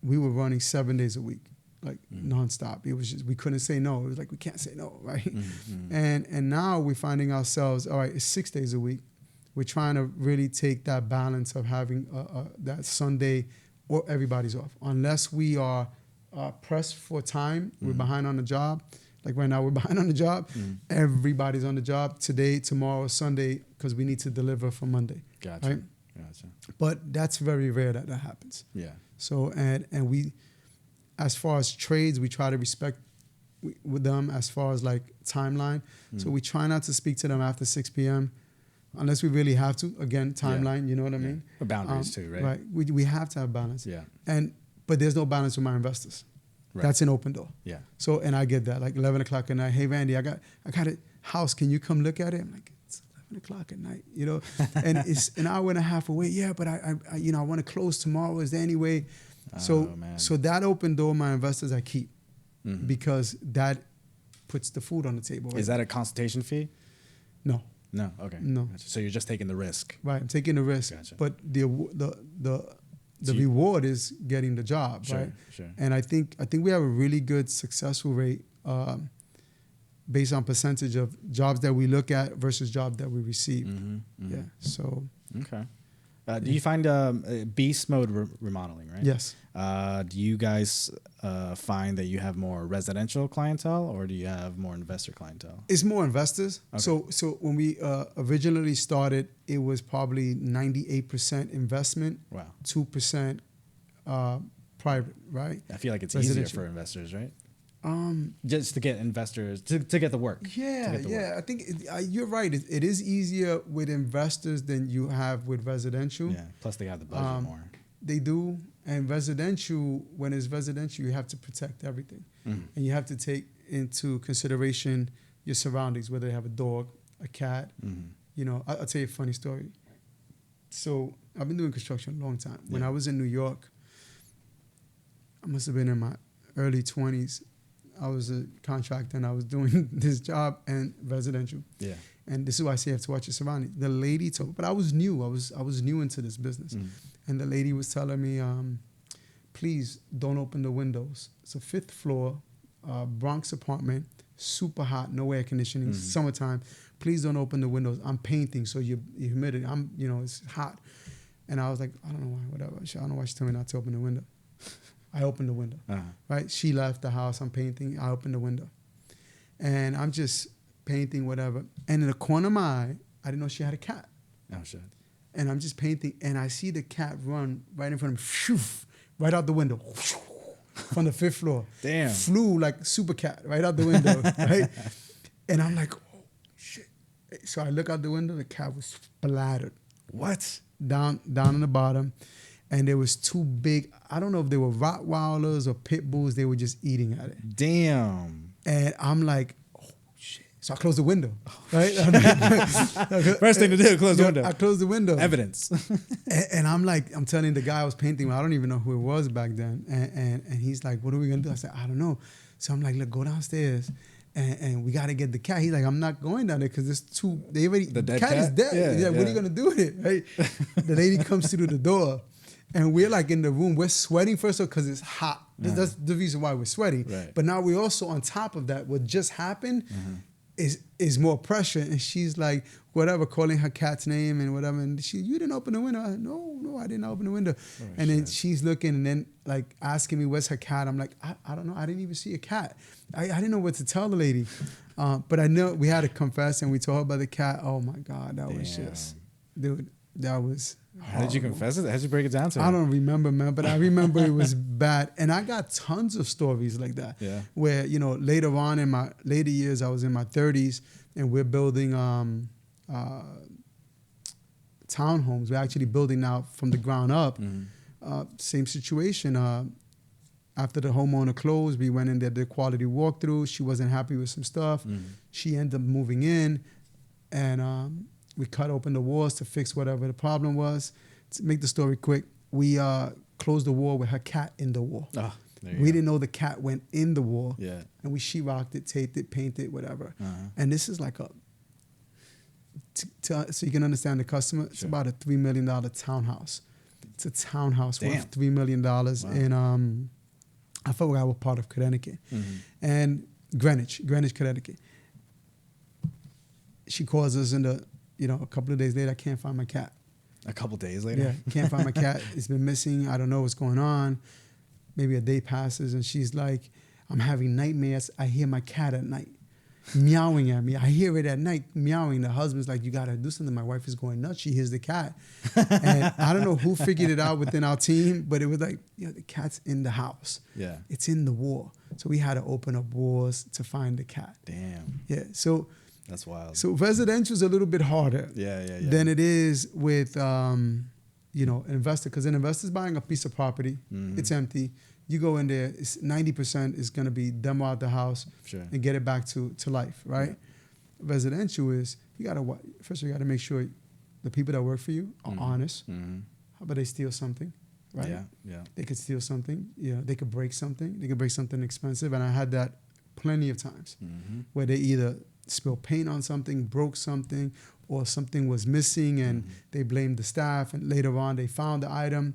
we were running 7 days a week, like nonstop. It was just, we couldn't say no. It was like, we can't say no, right? And now we're finding ourselves, all right, it's 6 days a week. We're trying to really take that balance of having that Sunday or everybody's off. Unless we are pressed for time, we're behind on the job. Like right now, we're behind on the job. Everybody's on the job today, tomorrow, Sunday, because we need to deliver for Monday. Gotcha. Right? Gotcha. But that's very rare that happens. Yeah. So, and we, as far as trades, we try to respect with them as far as like timeline. So we try not to speak to them after 6 p.m. unless we really have to. Again, timeline, you know what I mean? Or boundaries too, right? Right. We have to have balance. Yeah. But there's no balance with my investors. Right. That's an open door. Yeah. So, and I get that, like 11 o'clock at night. Hey, Randy, I got a house. Can you come look at it? I'm like, it's 11 o'clock at night, and it's an hour and a half away. Yeah, but I want to close tomorrow. Is there any way? So that open door, my investors, I keep because that puts the food on the table. Right? Is that a consultation fee? No. No. Okay. No. Gotcha. So you're just taking the risk. Right. I'm taking the risk. Gotcha. But the reward is getting the job, right? Sure. And I think we have a really good successful rate based on percentage of jobs that we look at versus jobs that we receive. Yeah. So. Okay. Do you find beast mode remodeling, right? Yes. Do you guys find that you have more residential clientele or do you have more investor clientele? It's more investors. Okay. So when we originally started, it was probably 98% investment, 2% private, right? I feel like it's easier for investors, right? Just to get investors to get the work. Yeah. I think you're right. It is easier with investors than you have with residential. Yeah. Plus they have the budget more. They do. And residential, when it's residential, you have to protect everything, and you have to take into consideration your surroundings, whether they have a dog, a cat. I'll tell you a funny story. So I've been doing construction a long time. When I was in New York, I must have been in my early 20s. a contractor and I was doing this job and residential. Yeah. And this is why I say you have to watch your surroundings. The lady told me, but I was new. I was new into this business. And the lady was telling me, please don't open the windows. It's a 5th floor, Bronx apartment, super hot, no air conditioning, summertime. Please don't open the windows. I'm painting, so your humidity, it's hot. And I was like, I don't know why, whatever. I don't know why she told me not to open the window. I opened the window, right? She left the house. I'm painting. I opened the window. And I'm just painting, whatever. And in the corner of my eye, I didn't know she had a cat. Oh, shit. And I'm just painting, and I see the cat run right in front of me, shoo, right out the window, from the 5th floor. Damn. Flew like super cat right out the window, right? And I'm like, oh, shit. So I look out the window, the cat was splattered. What? Down on the bottom. And there was 2 big, I don't know if they were Rottweilers or Pit Bulls, they were just eating at it. Damn. And I'm like, oh, shit. So I closed the window, right? First thing to do, close the window. I closed the window. Evidence. and I'm like, I'm telling the guy I was painting, I don't even know who it was back then. And he's like, what are we going to do? I said, I don't know. So I'm like, look, go downstairs. And we got to get the cat. He's like, I'm not going down there because there's 2. The cat is dead. Yeah, He's like, what are you going to do with it? Right? The lady comes through the door. And we're like in the room. We're sweating first of all because it's hot. That's the reason why we're sweating. Right. But now we're also on top of that. What just happened is more pressure. And she's like, whatever, calling her cat's name and whatever. And you didn't open the window. I said, no, I didn't open the window. Oh, and then she's looking and then like asking me, where's her cat? I'm like, I don't know. I didn't even see a cat. I didn't know what to tell the lady. But I know we had to confess and we told her about the cat. Oh my God, that was just, dude, that was How did you confess it? How did you break it down to her? I don't remember, man, but I remember it was bad. And I got tons of stories like that. Yeah. Where, later on in my later years, I was in my 30s and we're building townhomes. We're actually building now from the ground up. Same situation. After the homeowner closed, we went in there, did a quality walkthrough. She wasn't happy with some stuff. She ended up moving in and we cut open the walls to fix whatever the problem was. To make the story quick, we closed the wall with her cat in the wall. Oh, we didn't know the cat went in the wall. Yeah. And we sheetrocked it, taped it, painted it, whatever. And this is like so you can understand the customer, it's about a $3 million townhouse. It's a townhouse worth $3 million. Wow. And I forgot what part of Connecticut. And Greenwich, Connecticut. She calls us in a couple of days later, I can't find my cat. A couple days later? Yeah, can't find my cat. It's been missing. I don't know what's going on. Maybe a day passes and she's like, I'm having nightmares. I hear my cat at night meowing at me. I hear it at night meowing. The husband's like, you got to do something. My wife is going nuts. She hears the cat. And I don't know who figured it out within our team, but it was like, the cat's in the house. Yeah. It's in the wall. So we had to open up walls to find the cat. Damn. Yeah, so... That's wild. So residential is a little bit harder than it is with, investor. Because an investor's buying a piece of property. It's empty. You go in there, 90% is going to be demo out the house and get it back to life, right? Yeah. Residential is, first you got to make sure the people that work for you are honest. How about they steal something, right? Yeah. They could steal something. They could break something. They could break something expensive. And I had that plenty of times where they either spilled paint on something, broke something, or something was missing and they blamed the staff and later on they found the item.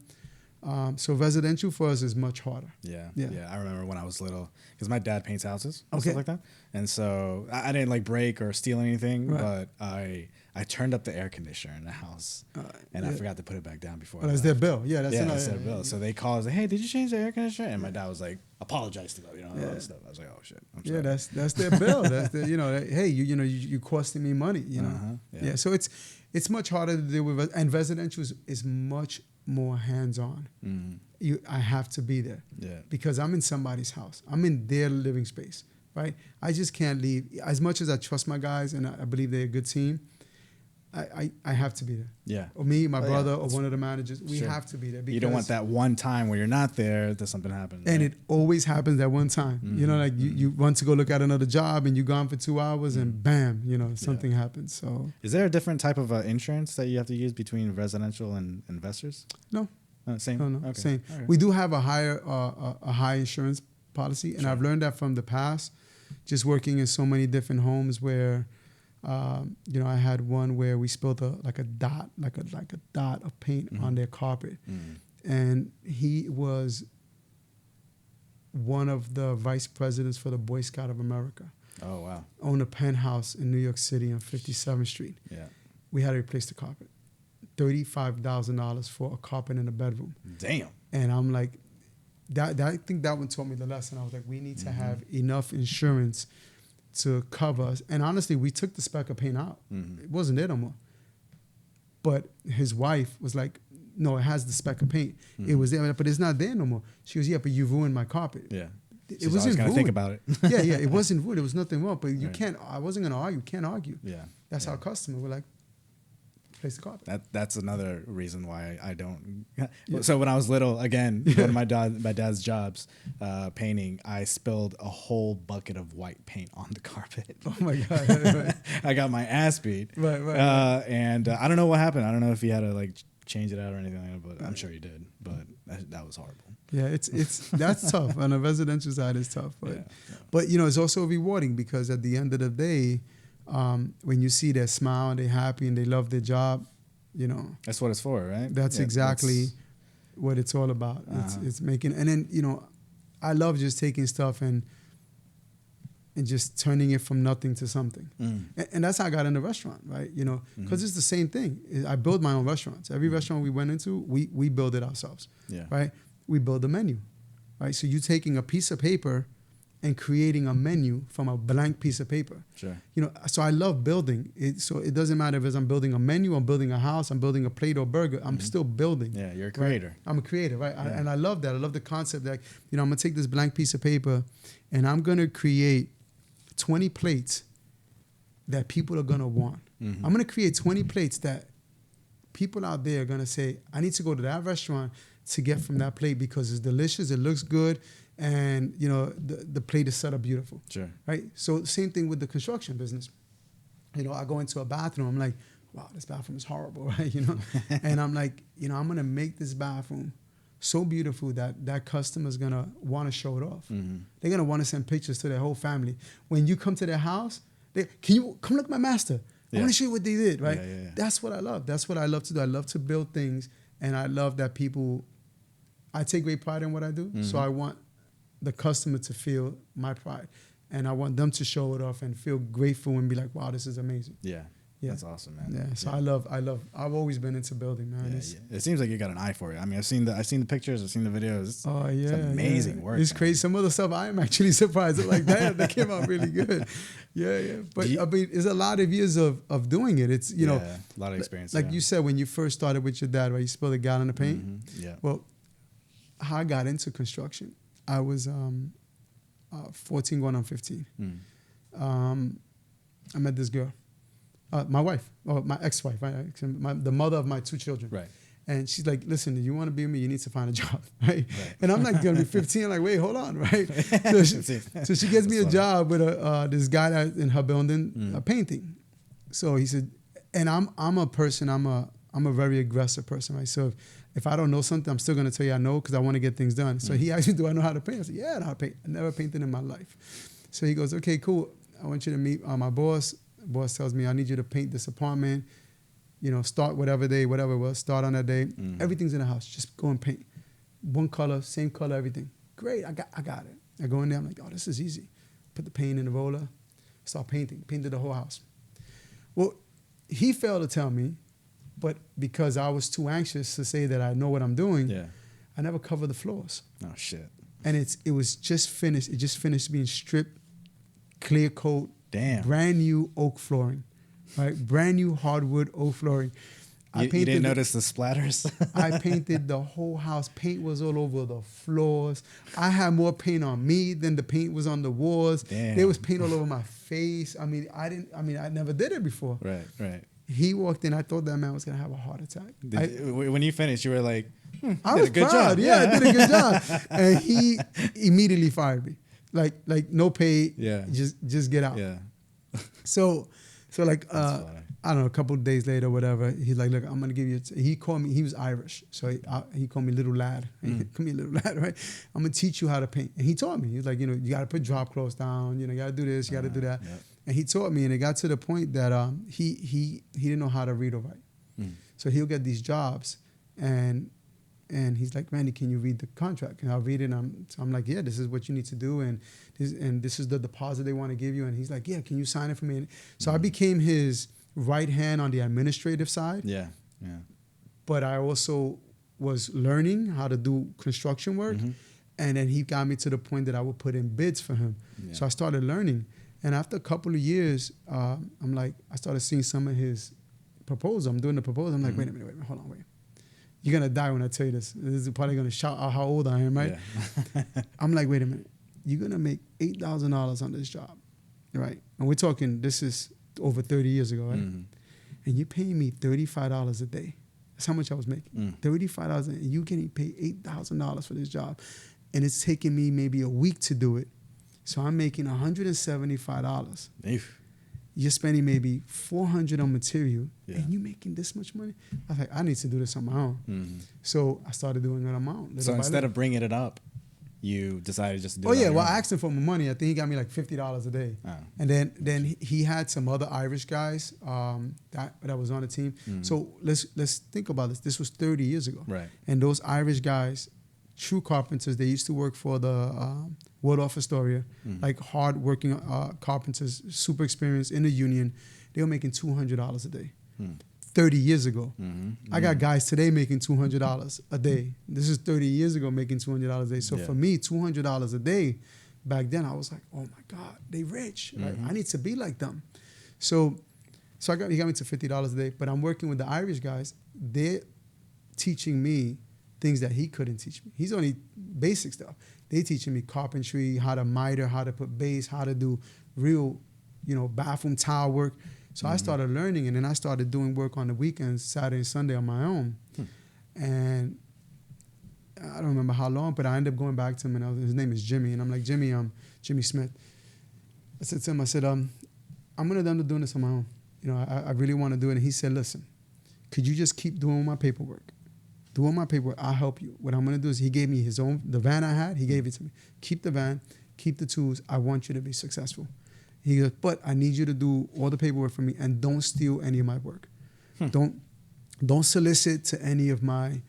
So residential for us is much harder. Yeah. I remember when I was little, because my dad paints houses and stuff like that. And so I didn't break or steal anything, but I turned up the air conditioner in the house and I forgot to put it back down before. Well, that's their bill. Yeah, that's their bill. So they called us like, hey, did you change the air conditioner? And my dad was like, apologize to them, all that stuff. I was like, oh shit. I'm sorry. That's their bill. That's their, hey, you costing me money, Yeah, so it's much harder to deal with, and residential is much more hands-on. I have to be there because I'm in somebody's house. I'm in their living space, right? I just can't leave. As much as I trust my guys and I believe they're a good team, I have to be there. Yeah. Or me, my brother, or one of the managers. We have to be there. Because you don't want that one time where you're not there that something happens. And it always happens at one time. You want to go look at another job and you're gone for 2 hours and bam, something happens. So is there a different type of insurance that you have to use between residential and investors? No. Same? No. Okay. Same. Right. We do have a high insurance policy. And I've learned that from the past, just working in so many different homes where, I had one where we spilled a dot of paint on their carpet. And he was one of the vice presidents for the Boy Scout of America. Oh, wow. Owned a penthouse in New York City on 57th Street. Yeah. We had to replace the carpet. $35,000 for a carpet in a bedroom. Damn. And I'm like, I think that one taught me the lesson. I was like, we need to have enough insurance to cover us. And honestly, we took the speck of paint out. It wasn't there no more. But his wife was like, no, it has the speck of paint. It was there, but it's not there no more. She goes, yeah, but you ruined my carpet. Yeah. It wasn't ruined. Think about it. yeah, it wasn't ruined. There was nothing wrong. But you can't, I wasn't going to argue. You can't argue. Yeah. That's our customer. We're like, place the carpet. That's another reason why I don't. So when I was little, again, one of my dad's jobs, painting, I spilled a whole bucket of white paint on the carpet. Oh my God! Right. I got my ass beat. Right. And I don't know what happened. I don't know if he had to like change it out or anything like that, but I'm sure he did. But that was horrible. Yeah, it's that's tough. On a residential side, it's tough. But it's also rewarding because at the end of the day, when you see their smile and they're happy and they love their job, that's what it's for, right? That's exactly what it's all about. It's making, and then I love just taking stuff and just turning it from nothing to something. And that's how I got in the restaurant, right? Because it's the same thing. I build my own restaurants. Every restaurant we went into, we build it ourselves, right? We build a menu, right? So you're taking a piece of paper and creating a menu from a blank piece of paper. Sure. So I love building. So it doesn't matter if I'm building a menu, I'm building a house, I'm building a plate or burger, I'm still building. Yeah, you're a creator. Right? I'm a creator, right? Yeah. And I love that. I love the concept that, I'm going to take this blank piece of paper and I'm going to create 20 plates that people are going to want. I'm going to create 20 plates that people out there are going to say, I need to go to that restaurant to get from that plate because it's delicious, it looks good, and the plate is set up beautiful. Sure. Right? So same thing with the construction business. I go into a bathroom, I'm like, wow, this bathroom is horrible, right? And I'm like, I'm gonna make this bathroom so beautiful that customer's gonna want to show it off. They're gonna want to send pictures to their whole family. When you come to their house, can you come look at my master? I want to show you what they did, right? Yeah. That's what I love. That's what I love to do. I love to build things, and I love that I take great pride in what I do, so I want the customer to feel my pride. And I want them to show it off and feel grateful and be like, wow, this is amazing. Yeah. That's awesome, man. Yeah, so I've always been into building, man. It seems like you got an eye for it. I mean, I've seen the pictures, I've seen the videos. Oh, yeah. It's amazing work. It's crazy. Some of the stuff I am actually surprised at. Like, damn, that came out really good. Yeah. But I mean, it's a lot of years of doing it. It's, a lot of experience. Like you said, when you first started with your dad, right, you spilled a gallon of paint. Yeah. Well, how I got into construction, I was 14 going on 15. I met this girl, my wife, or my ex-wife, right? The mother of my two children. Right. And she's like, listen, if you want to be with me, you need to find a job, right? And I'm like going to be 15, like, wait, hold on, right? So she gets me a job with this guy that in her building painting. So he said, and I'm a person, I'm a very aggressive person, right? So if I don't know something, I'm still going to tell you I know because I want to get things done. So he asked me, do I know how to paint? I said, yeah, I know how to paint. I never painted in my life. So he goes, okay, cool. I want you to meet my boss. Boss tells me, I need you to paint this apartment. Start whatever day, whatever it was, start on that day. Everything's in the house. Just go and paint. One color, same color, everything. Great, I got it. I go in there, I'm like, oh, this is easy. Put the paint in the roller, start painting. Painted the whole house. Well, he failed to tell me, but because I was too anxious to say that I know what I'm doing, I never covered the floors. Oh, shit. And it was just finished. It just finished being stripped, clear coat, brand new oak flooring, right? Brand new hardwood oak flooring. You didn't notice the splatters? I painted the whole house. Paint was all over the floors. I had more paint on me than the paint was on the walls. Damn. There was paint all over my face. I never did it before. Right. He walked in. I thought that man was going to have a heart attack. When you finished, you were like, I was proud. Yeah, I did a good job. And he immediately fired me. Like no pay. Yeah. Just get out. Yeah. So like, I don't know, a couple of days later, whatever, he's like, look, I'm going to give you, he called me, he was Irish. So he called me little lad. Come here, little lad, right? I'm going to teach you how to paint. And he taught me. He was like, you know, you got to put drop cloths down. You know, you got to do this, you got to do that. Yep. And he taught me, and it got to the point that he didn't know how to read or write. So he'll get these jobs, and he's like, Randy, can you read the contract? And I'll read it, and I'm like, yeah, this is what you need to do, and this is the deposit they want to give you. And he's like, yeah, can you sign it for me? And so I became his right hand on the administrative side. Yeah. But I also was learning how to do construction work. And then he got me to the point that I would put in bids for him. Yeah. So I started learning. And after a couple of years, I started seeing some of his proposals. I'm doing the proposal. I'm like, wait a minute, hold on. You're going to die when I tell you this. This is probably going to shout out how old I am, right? Yeah. I'm like, wait a minute. You're going to make $8,000 on this job, right? And we're talking, this is over 30 years ago, right? And you're paying me $35 a day. That's how much I was making. $35, and you getting paid $8,000 for this job. And it's taking me maybe a week to do it. So I'm making $175. You're spending maybe $400 on material, and you're making this much money? I was like, I need to do this on my own. So I started doing it on my own. So instead of bringing it up, you decided just to do it. Oh, yeah. Well, I asked him for my money. I think he got me like $50 a day. Oh. And then he had some other Irish guys that was on the team. So let's think about this. This was 30 years ago. Right. And those Irish guys, true carpenters, they used to work for the Waldorf Astoria, like hard-working carpenters, super experienced in the union. They were making $200 a day. 30 years ago. I got guys today making $200 a day. This is 30 years ago making $200 a day. So for me, $200 a day, back then I was like, oh my God, they rich. Right? I need to be like them. So he got me to $50 a day, but I'm working with the Irish guys. They're teaching me things that he couldn't teach me. He's only basic stuff. They teaching me carpentry, how to miter, how to put base, how to do real, bathroom tile work. So I started learning, and then I started doing work on the weekends, Saturday and Sunday on my own. And I don't remember how long, but I ended up going back to him, and his name is Jimmy. And I'm like, Jimmy Smith. I said to him, I'm going to end up doing this on my own. I really want to do it. And he said, listen, could you just keep doing my paperwork? Doing my paperwork, I'll help you. What I'm going to do is he gave me the van I had, he gave it to me. Keep the van, keep the tools. I want you to be successful. He goes, but I need you to do all the paperwork for me and don't steal any of my work. Don't solicit to any of my,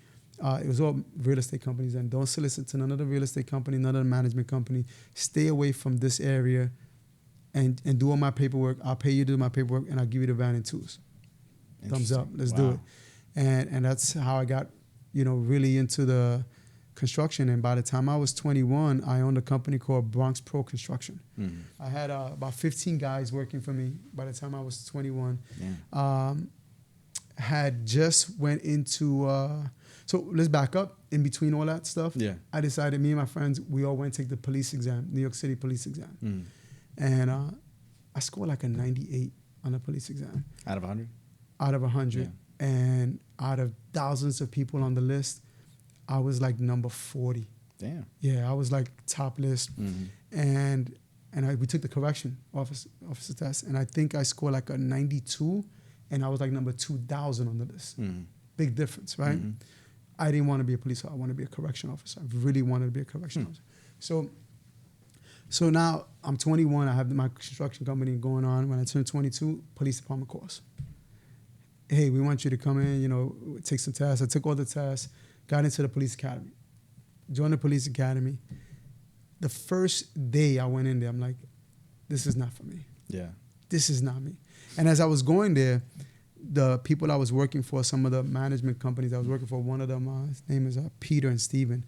it was all real estate companies, and don't solicit to none of the real estate company, none of the management company. Stay away from this area and do all my paperwork. I'll pay you to do my paperwork, and I'll give you the van and tools. Thumbs up, let's do it. And that's how I got, really into the construction. And by the time I was 21, I owned a company called Bronx Pro Construction. I had about 15 guys working for me by the time I was 21. Had just went into, so let's back up. In between all that stuff, I decided, me and my friends, we all went to take the police exam, New York City police exam. And I scored like a 98 on the police exam. Out of 100? Out of 100. Yeah. And out of thousands of people on the list, I was like number 40. Damn. Yeah, I was like top list. And we took the correction officer test, and I think I scored like a 92, and I was like number 2,000 on the list. Big difference, right? I didn't want to be a police officer. I wanted to be a correction officer. I really wanted to be a correction officer. So now I'm 21. I have my construction company going on. When I turn 22, police department calls. Hey, we want you to come in, take some tests. I took all the tests, got into the police academy, joined the police academy. The first day I went in there, I'm like, this is not for me. Yeah. This is not me. And as I was going there, the people I was working for, some of the management companies I was working for, one of them, his name is Peter and Steven,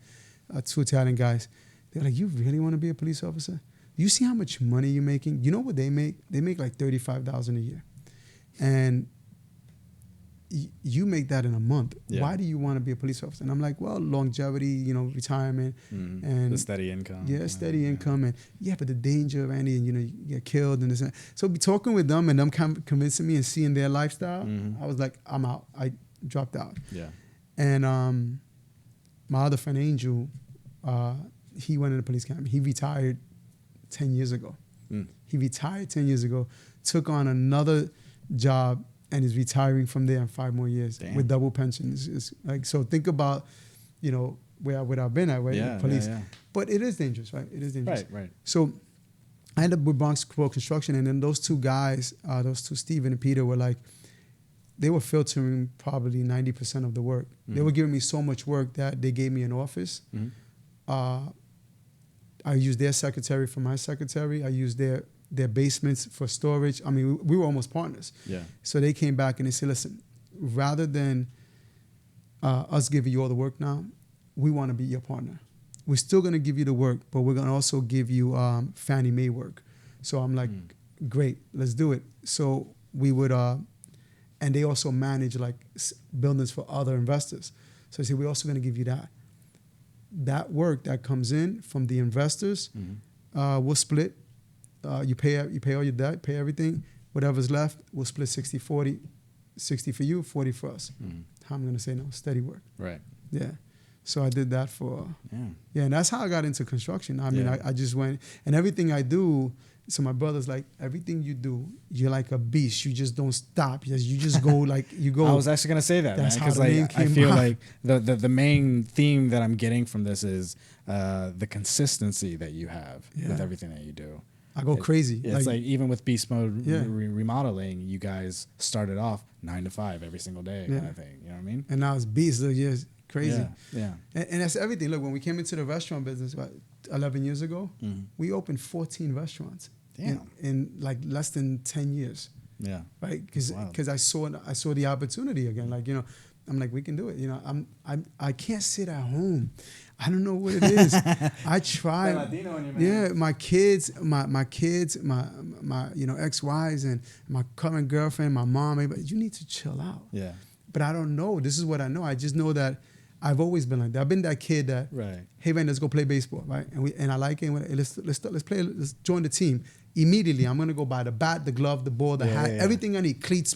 2 Italian guys. They're like, you really want to be a police officer? You see how much money you're making? You know what they make? They make like $35,000 a year. And you make that in a month. Yeah. Why do you want to be a police officer? And I'm like, well, longevity, retirement. And the steady income. Yeah, steady income. And but the danger, Randy, and, you get killed and this and that. So be talking with them and them convincing me and seeing their lifestyle, I was like, I'm out. I dropped out. Yeah. And my other friend, Angel, he went in the police academy. He retired 10 years ago. He retired 10 years ago, took on another job and is retiring from there in 5 more years. Damn. With double pension. It's like, so think about, you know, where I've been at, right? Yeah, Police. yeah. But it is dangerous, right? It is dangerous. Right. So I ended up with Bronx Pro Construction, and then those two guys, Steven and Peter, were like, they were filtering probably 90% of the work. They were giving me so much work that they gave me an office. I used their secretary for my secretary. I used their basements for storage. I mean, we were almost partners. Yeah. So they came back and they said, listen, rather than us giving you all the work now, we want to be your partner. We're still going to give you the work, but we're going to also give you Fannie Mae work. So I'm like, great, let's do it. So we would, and they also manage like buildings for other investors. So I said, we're also going to give you that. That work that comes in from the investors, we'll split. You pay all your debt, pay everything. Whatever's left, we'll split 60-40. 60 for you, 40 for us. How I'm going to say no? Steady work. Right. Yeah. So I did that for, and that's how I got into construction. I mean, I just went, and everything I do, so my brother's like, everything you do, you're like a beast. You just don't stop. You just go like, you go. I was actually going to say that, man, because like, I feel like the main theme that I'm getting from this is the consistency that you have with everything that you do. I go crazy. It's like even with Beast Mode remodeling, you guys started off 9 to 5 every single day kind of thing. You know what I mean? And now it's beast. So just crazy. Yeah. And that's everything. Look, when we came into the restaurant business about 11 years ago, we opened 14 restaurants. Damn. In like less than 10 years. Yeah. Right? Because I saw the opportunity again. Like, you know, I'm like, we can do it. You know, I can't sit at home. I don't know what it is. I try. Latino in you, man. Yeah, my kids, my you know, ex-wives and my current girlfriend, my mom. You need to chill out. Yeah. But I don't know. This is what I know. I just know that I've always been like that. I've been that kid that, hey man, let's go play baseball, right? And I like it. Let's play. Let's join the team. Immediately, I'm gonna go buy the bat, the glove, the ball, the hat, everything I need, cleats.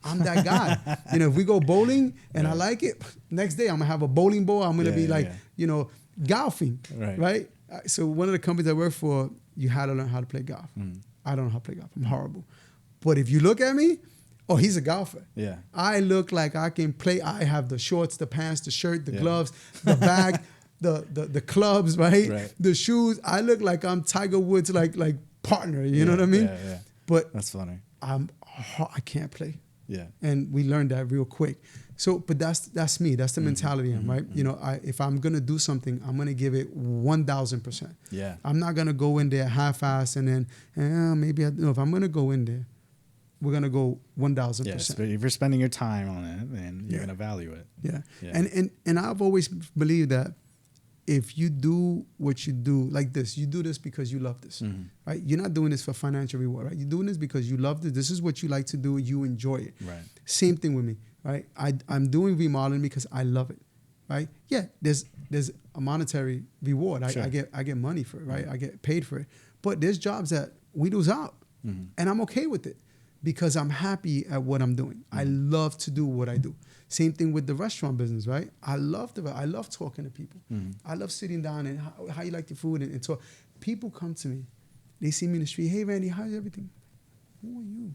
I'm that guy. You know, if we go bowling and I like it, next day I'm gonna have a bowling ball. I'm gonna be like, you know, golfing, right? So one of the companies I work for, you had to learn how to play golf. I don't know how to play golf. I'm horrible. But if you look at me, oh, he's a golfer. Yeah. I look like I can play. I have the shorts, the pants, the shirt, the gloves, the bag, the clubs, right? The shoes. I look like I'm Tiger Woods, like partner. You know what I mean? Yeah. But that's funny. I can't play. Yeah. And we learned that real quick. So, but that's me. That's the mentality, right? You know, if I'm gonna do something, I'm gonna give it 1,000%. Yeah. I'm not gonna go in there half-ass and then maybe if I'm gonna go in there, we're gonna go 1,000%. Yeah, if you're spending your time on it, then you're gonna value it. Yeah. And I've always believed that if you do what you do like this, you do this because you love this, right? You're not doing this for financial reward, right? You're doing this because you love this. This is what you like to do. You enjoy it. Right. Same thing with me, right? I'm doing remodeling because I love it, right? Yeah, there's a monetary reward. I get money for it, right? I get paid for it. But there's jobs that we lose out, and I'm okay with it because I'm happy at what I'm doing. I love to do what I do. Same thing with the restaurant business, right? I love talking to people. I love sitting down and how you like the food and talk. People come to me. They see me in the street. Hey, Randy, how's everything? Who are you?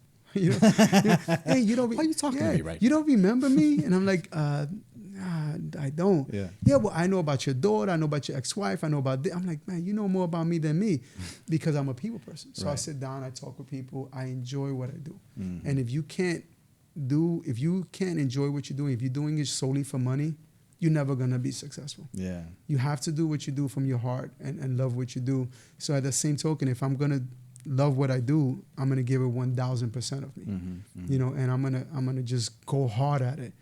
Hey, you don't. Why are you talking to me right You don't remember me? And I'm like, nah, I don't. Yeah, well, I know about your daughter. I know about your ex-wife. I know about this. I'm like, man, you know more about me than me because I'm a people person. So I sit down. I talk with people. I enjoy what I do. And if you can't enjoy what you're doing, if you're doing it solely for money, you're never gonna be successful. Yeah. You have to do what you do from your heart and love what you do. So at the same token, if I'm gonna love what I do, I'm gonna give it 1,000% of me. You know, and I'm gonna just go hard at it.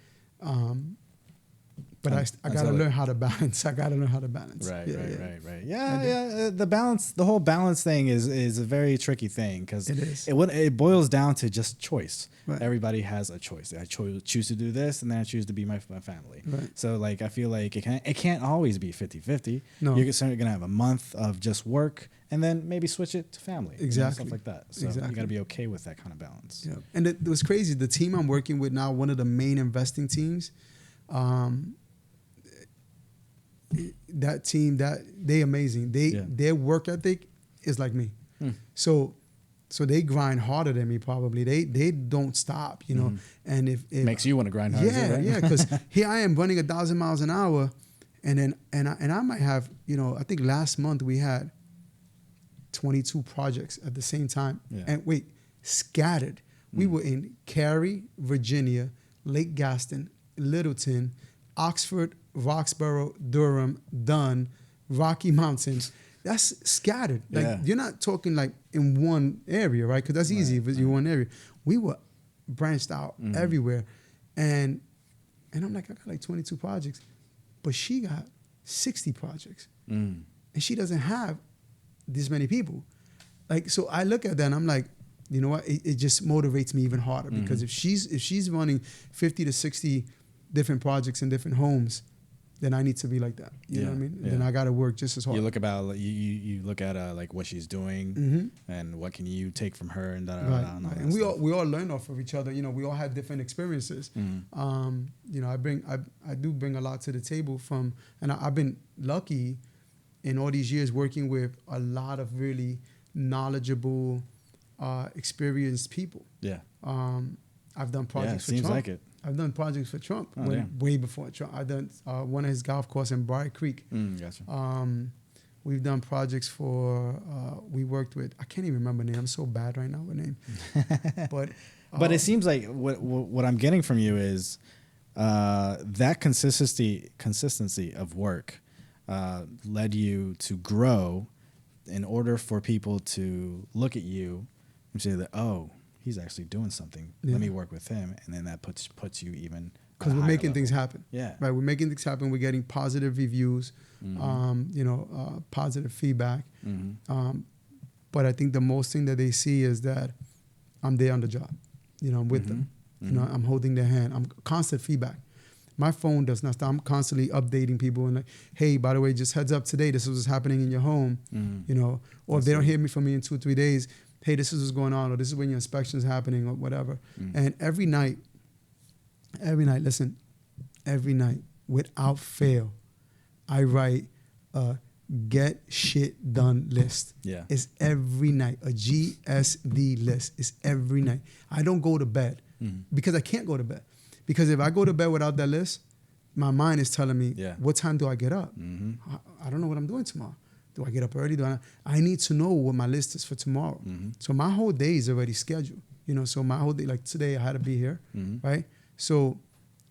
But I gotta learn how to balance. Right. Yeah. The whole balance thing is a very tricky thing because it boils down to just choice. Right. Everybody has a choice. I choose to do this, and then I choose to be my family. Right. So like I feel like it can't always be 50-50. No. You're certainly gonna have a month of just work, and then maybe switch it to family. Exactly. Stuff like that. So you gotta be okay with that kind of balance. Yeah. And it was crazy. The team I'm working with now, one of the main investing teams. That team, they amazing. Their work ethic is like me. So So they grind harder than me probably. They don't stop, you know. And if makes you want to grind harder. yeah, right? yeah, because here I am running 1,000 miles an hour, and then I might have, you know, I think last month we had 22 projects at the same time. Yeah. And wait, scattered. We were in Cary, Virginia, Lake Gaston, Littleton, Oxford, Roxborough, Durham, Dunn, Rocky Mountains. That's scattered. Like Yeah. you're not talking like in one area, right? Because that's easy if it's in one area. We were branched out everywhere, and I'm like, I got like 22 projects, but she got 60 projects, and she doesn't have this many people. Like, so I look at that and I'm like, you know what? It just motivates me even harder because if she's running 50 to 60 different projects in different homes, then I need to be like that. You know what I mean? Yeah. Then I got to work just as hard. You look about you look at like what she's doing and what can you take from her and Right. And we all learn off of each other. You know, we all have different experiences. You know, I do bring a lot to the table from, and I've been lucky in all these years working with a lot of really knowledgeable, experienced people. Yeah. I've done projects for seems Trump. like it. I've done projects for Trump damn. way before Trump. I've done one of his golf course in Briar Creek. Gotcha. We've done projects for, we worked with, I can't even remember the name. I'm so bad right now with name. But it seems like what I'm getting from you is that consistency of work led you to grow in order for people to look at you and say that, oh, he's actually doing something. Yeah. Let me work with him. And then that puts you even because we're making things happen. Yeah. Right. We're making things happen. We're getting positive reviews, you know, positive feedback. But I think the most thing that they see is that I'm there on the job. You know, I'm with them. You know, I'm holding their hand. I'm constant feedback. My phone does not stop. I'm constantly updating people and like, hey, by the way, just heads up today, this is what's happening in your home. You know, or if they don't hear me in 2 or 3 days, hey, this is what's going on, or this is when your inspection is happening, or whatever. And every night, listen, every night, without fail, I write a get shit done list. Yeah. It's every night, a GSD list. It's every night. I don't go to bed because I can't go to bed. Because if I go to bed without that list, my mind is telling me, what time do I get up? I don't know what I'm doing tomorrow. Do I get up early? I need to know what my list is for tomorrow. So my whole day is already scheduled. You know, so my whole day, like today I had to be here, right? So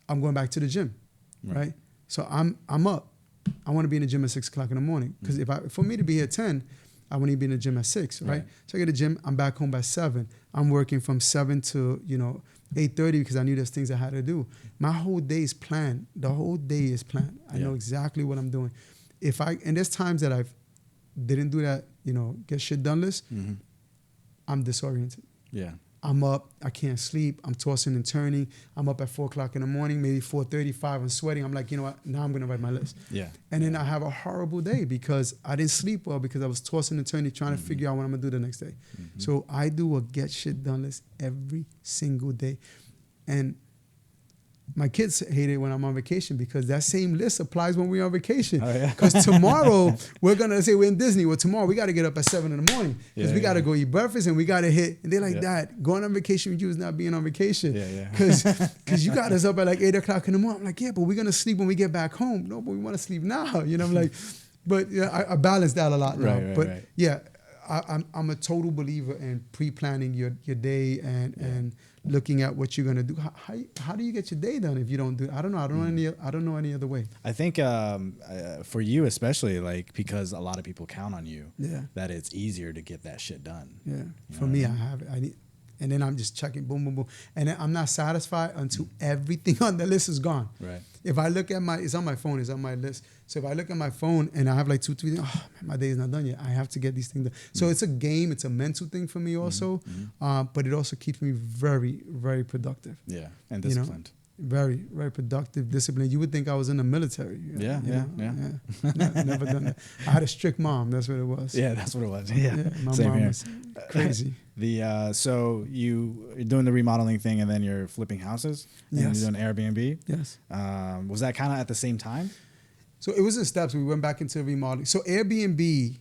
I'm going back to the gym, right? So I'm up. I want to be in the gym at 6 o'clock in the morning. Because for me to be here at 10, I want to be in the gym at 6, right? So I get to the gym, I'm back home by 7. I'm working from 7 to, 8:30 because I knew there's things I had to do. My whole day is planned. The whole day is planned. I know exactly what I'm doing. And there's times that I didn't do that, get shit done list, I'm disoriented. Yeah. I'm up, I can't sleep, I'm tossing and turning. I'm up at 4 o'clock in the morning, maybe 4:35, I'm sweating. I'm like, you know what, now I'm gonna write my list. Yeah. And then I have a horrible day because I didn't sleep well because I was tossing and turning, trying to figure out what I'm gonna do the next day. So I do a get shit done list every single day. And my kids hate it when I'm on vacation because that same list applies when we're on vacation. Oh, yeah. Because tomorrow, we're going to say we're in Disney. Well, tomorrow we got to get up at 7 in the morning because we got to go eat breakfast and we got to hit. And they're like, Dad, going on vacation with you is not being on vacation. Because you got us up at like 8 o'clock in the morning. I'm like, yeah, but we're going to sleep when we get back home. No, but we want to sleep now. I'm like, but yeah, I balance that a lot now. Yeah, I'm a total believer in pre-planning your day and looking at what you're gonna do. How do you get your day done if you don't do it? I don't know. I don't know any other way. I think for you especially, like because a lot of people count on you. Yeah. That it's easier to get that shit done. Yeah. For me, I have it. And then I'm just checking, boom, boom, boom. And then I'm not satisfied until everything on the list is gone. Right. If I look at it's on my phone, it's on my list. So if I look at my phone and I have like 2, 3 things, oh, man, my day is not done yet. I have to get these things done. So it's a game. It's a mental thing for me also. But it also keeps me very, very productive. Yeah. And disciplined. Very, very productive, disciplined. You would think I was in the military. Yeah. Never done that. I had a strict mom. That's what it was. Yeah, that's what it was. Yeah. My Same mom here. was crazy. So you're doing the remodeling thing and then you're flipping houses? And Yes. you're doing Airbnb? Yes. Was that kind of at the same time? So it was in steps. We went back into remodeling. So Airbnb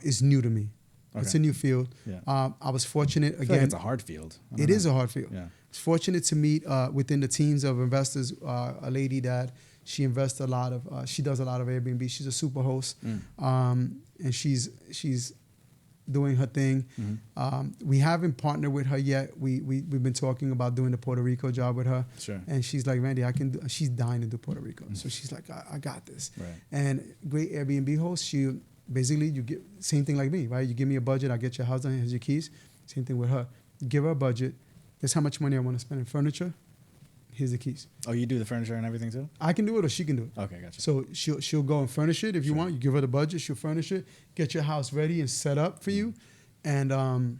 is new to me. Okay. It's a new field. Yeah. I was fortunate I feel again. like it's a hard field. It is a hard field. Yeah. I was fortunate to meet within the teams of investors a lady that she invests a lot of. She does a lot of Airbnb. She's a super host, and she's doing her thing. We haven't partnered with her yet. We've been talking about doing the Puerto Rico job with her. Sure. And she's like, Randy, I can do. She's dying to do Puerto Rico. So she's like, I got this. Right. And great Airbnb host. She basically, you get same thing like me, right? You give me a budget, I get your house done, here's your keys. Same thing with her. You give her a budget. This is how much money I want to spend in furniture. Here's the keys. Oh, you do the furniture and everything too? I can do it or she can do it. Okay, gotcha. So she'll go and furnish it if you want. You give her the budget, she'll furnish it, get your house ready and set up for you, and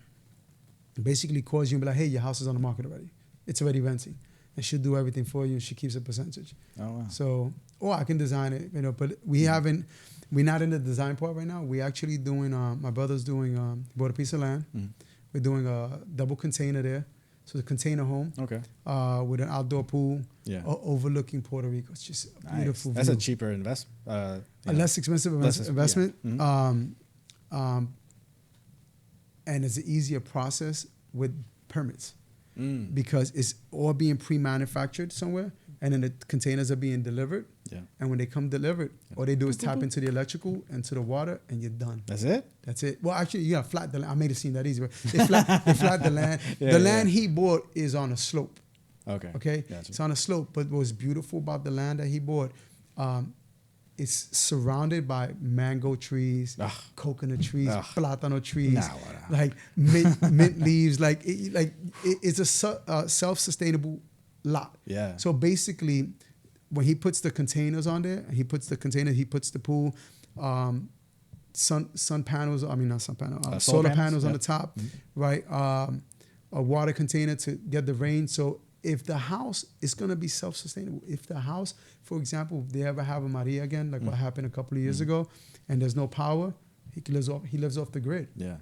basically calls you and be like, hey, your house is on the market already. It's already renting. And she'll do everything for you and she keeps a percentage. Oh, wow. So, or I can design it, but we're not in the design part right now. We're actually doing, my brother's doing, he bought a piece of land. We're doing a double container there. So the container home. Okay. With an outdoor pool. Yeah. Overlooking Puerto Rico. It's just a beautiful That's view. a cheaper investment. A less expensive investment. Yeah. And it's an easier process with permits. Because it's all being pre-manufactured somewhere, and then the containers are being delivered. Yeah. And when they come delivered, all they do is tap into the electrical and to the water, and you're done. That's it? That's it. Well, actually, you got to flat the land. I made it seem that easy, but they flat the land. Yeah, the land he bought is on a slope. Okay. Gotcha. It's on a slope, but what's beautiful about the land that he bought, it's surrounded by mango trees, coconut trees, plátano trees, like mint leaves. It's a self-sustainable lot. Yeah. So basically, when he puts the containers on there, he puts the pool, solar panels on the top, right? A water container to get the rain. So if the house is going to be self-sustainable, if the house, for example, if they ever have a Maria again, like what happened a couple of years ago, and there's no power, he lives off the grid. Yeah.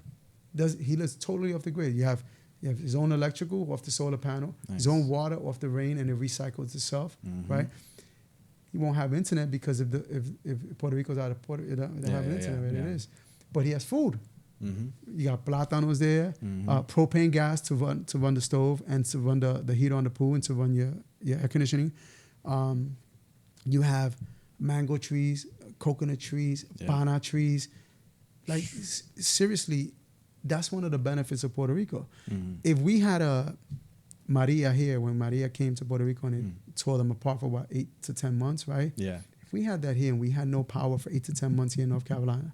He lives totally off the grid. You have his own electrical off the solar panel, his own water off the rain, and it recycles itself, right? He won't have internet because if Puerto Rico's out of Puerto, they don't have internet. It is, but he has food. You got plátanos there, propane gas to run the stove and to run the heat on the pool and to run your air conditioning. You have mango trees, coconut trees, banana trees. Like seriously, that's one of the benefits of Puerto Rico. If we had a Maria here, when Maria came to Puerto Rico and it tore them apart for about 8 to 10 months, right? Yeah. If we had that here and we had no power for 8 to 10 months here in North Carolina,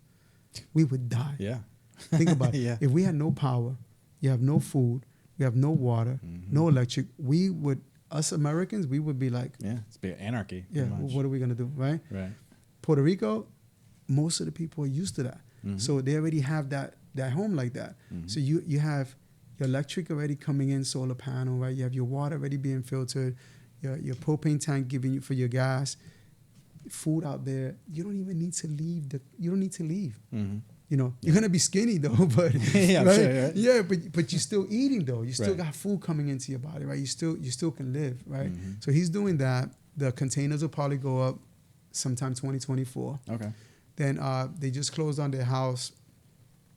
we would die. Yeah. Think about it. Yeah. If we had no power, you have no food, we have no water, no electric, us Americans, we would be like... Yeah, it's be anarchy. Yeah, what are we going to do, right? Right. Puerto Rico, most of the people are used to that. So they already have that home like that. So you have your electric already coming in, solar panel, right? You have your water already being filtered, your propane tank giving you for your gas, food out there. You don't even need to leave. You don't need to leave. You know, you're gonna be skinny though, but yeah, right? Sure, right? Yeah, but you're still eating though. You still got food coming into your body, right? You still can live, right? So he's doing that. The containers will probably go up sometime 2024. Okay. Then they just closed on their house.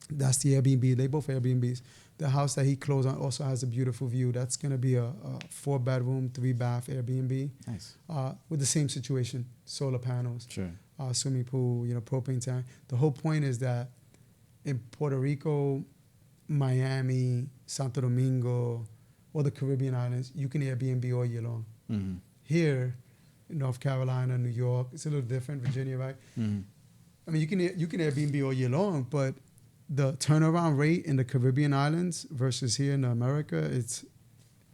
That's the Airbnb. They both Airbnbs. The house that he closed on also has a beautiful view. That's gonna be a 4-bedroom, 3-bath Airbnb. Nice. With the same situation, solar panels, sure. Swimming pool, propane tank. The whole point is that in Puerto Rico, Miami, Santo Domingo, or the Caribbean islands, you can Airbnb all year long. Here, in North Carolina, New York, it's a little different. Virginia, right? I mean, you can Airbnb all year long, but the turnaround rate in the Caribbean islands versus here in America, it's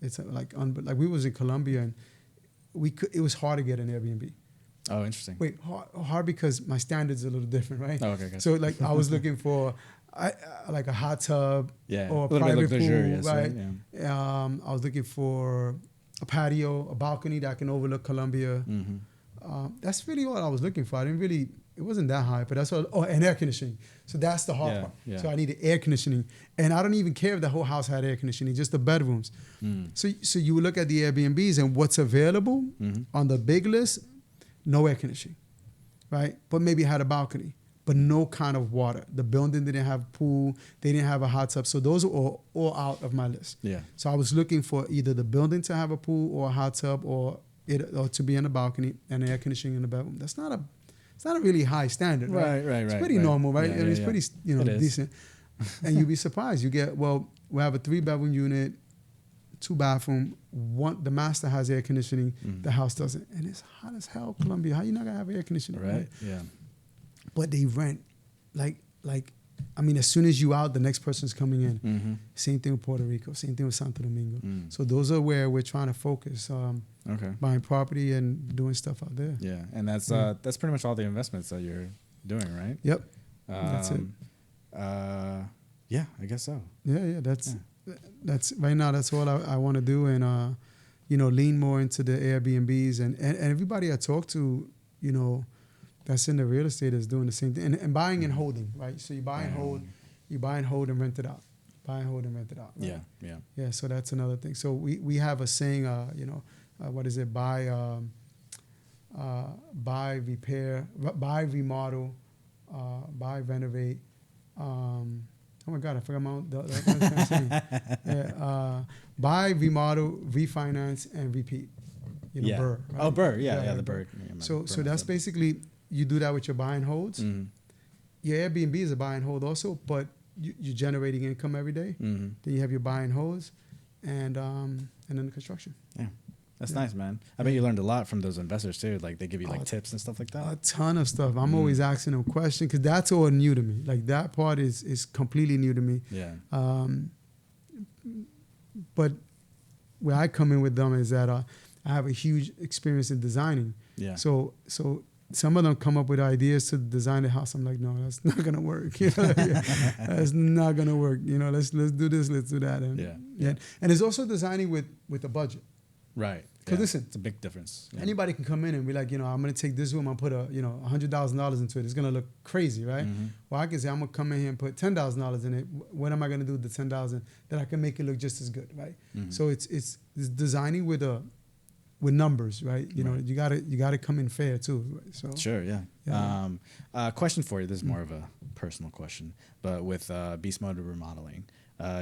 like we was in Colombia and it was hard to get an Airbnb. Oh, interesting. Wait, hard because my standards are a little different, right? Oh, okay. Gotcha. So like I was looking for like a hot tub or a private pool, right? Yeah. I was looking for a patio, a balcony that can overlook Colombia. That's really all I was looking for. It wasn't that high, but that's all. Oh, and air conditioning. So that's the hard part. Yeah. So I needed air conditioning. And I don't even care if the whole house had air conditioning, just the bedrooms. So you would look at the Airbnbs and what's available on the big list, no air conditioning, right? But maybe it had a balcony. but no kind of water. The building didn't have a pool. They didn't have a hot tub. So those are all out of my list. Yeah. So I was looking for either the building to have a pool or a hot tub or to be in the balcony and air conditioning in the bedroom. It's not a really high standard, right? It's pretty normal, right? Yeah, I mean, it's pretty, decent. And you'd be surprised. You get, we have a 3-bedroom unit, 2 bathroom. The master has air conditioning. The house doesn't. And it's hot as hell, Colombia. How you not gonna have air conditioning? Right. Yeah. But they rent as soon as you out, the next person's coming in. Mm-hmm. Same thing with Puerto Rico. Same thing with Santo Domingo. So those are where we're trying to focus. Buying property and doing stuff out there. Yeah, and that's pretty much all the investments that you're doing, right? Yep. That's it. Yeah, I guess so. Yeah. That's right now. That's all I want to do, and lean more into the Airbnbs and everybody I talk to, that's in the real estate is doing the same thing and buying and holding, right? So you buy and hold, and rent it out. Buy and hold and rent it out. Right? Yeah. So that's another thing. So we have a saying, what is it? Buy, repair, buy, remodel, buy, renovate. Oh my God, I forgot the saying. Buy, remodel, refinance, and repeat. BRRRR. Right? Oh, BRRRR. Yeah, the BRRRR. So that's basically, you do that with your buy and holds. Mm-hmm. Your Airbnb is a buy and hold also, but you're generating income every day. Mm-hmm. Then you have your buy and holds, and then the construction. Yeah. That's nice, man. I bet you learned a lot from those investors too. Like they give you tips and stuff like that. A ton of stuff. I'm always asking them questions because that's all new to me. Like that part is completely new to me. Yeah. But where I come in with them is that I have a huge experience in designing. Yeah. So some of them come up with ideas to design the house. I'm like, no, that's not gonna work. That's not gonna work. Let's do this, let's do that. And and it's also designing with a budget. Right. Because listen, it's a big difference. Yeah. Anybody can come in and be like, I'm going to take this room and put $100,000 into it. It's going to look crazy, right? Mm-hmm. Well, I can say I'm going to come in here and put $10,000 in it. What am I going to do with the $10,000 that I can make it look just as good, right? Mm-hmm. So it's designing with numbers, right? You got to come in fair too. Right? So sure, yeah. Question for you. This is more of a personal question, but with Beast Mode Remodeling.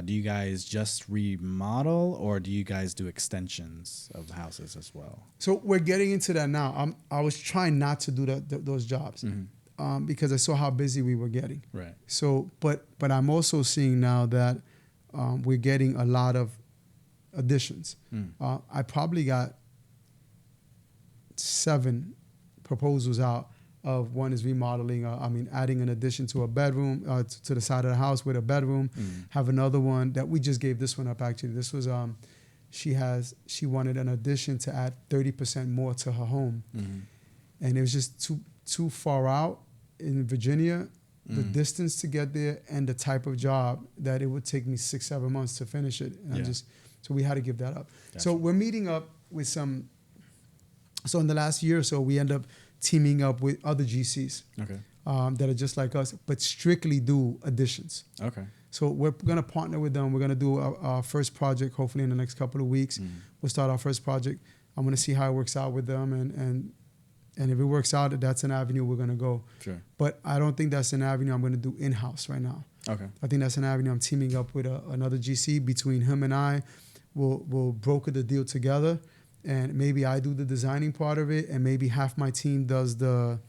Do you guys just remodel, or do you guys do extensions of houses as well? So we're getting into that now. I was trying not to do those jobs because I saw how busy we were getting. Right. So, but I'm also seeing now that we're getting a lot of additions. I probably got 7 proposals out. Of one is remodeling, adding an addition to a bedroom, to the side of the house with a bedroom. Have another one that we just gave this one up actually. This was, she wanted an addition to add 30% more to her home. And it was just too far out in Virginia, the distance to get there and the type of job that it would take me 6-7 months to finish it. And so we had to give that up. Gotcha. So we're meeting up with so in the last year or so, we end up teaming up with other GCs that are just like us, but strictly do additions. Okay. So we're going to partner with them. We're going to do our first project, hopefully in the next couple of weeks. We'll start our first project. I'm going to see how it works out with them. And if it works out, that's an avenue we're going to go. Sure. But I don't think that's an avenue I'm going to do in-house right now. Okay. I think that's an avenue I'm teaming up with another GC. Between him and I, we'll broker the deal together. And maybe I do the designing part of it, and maybe half my team does the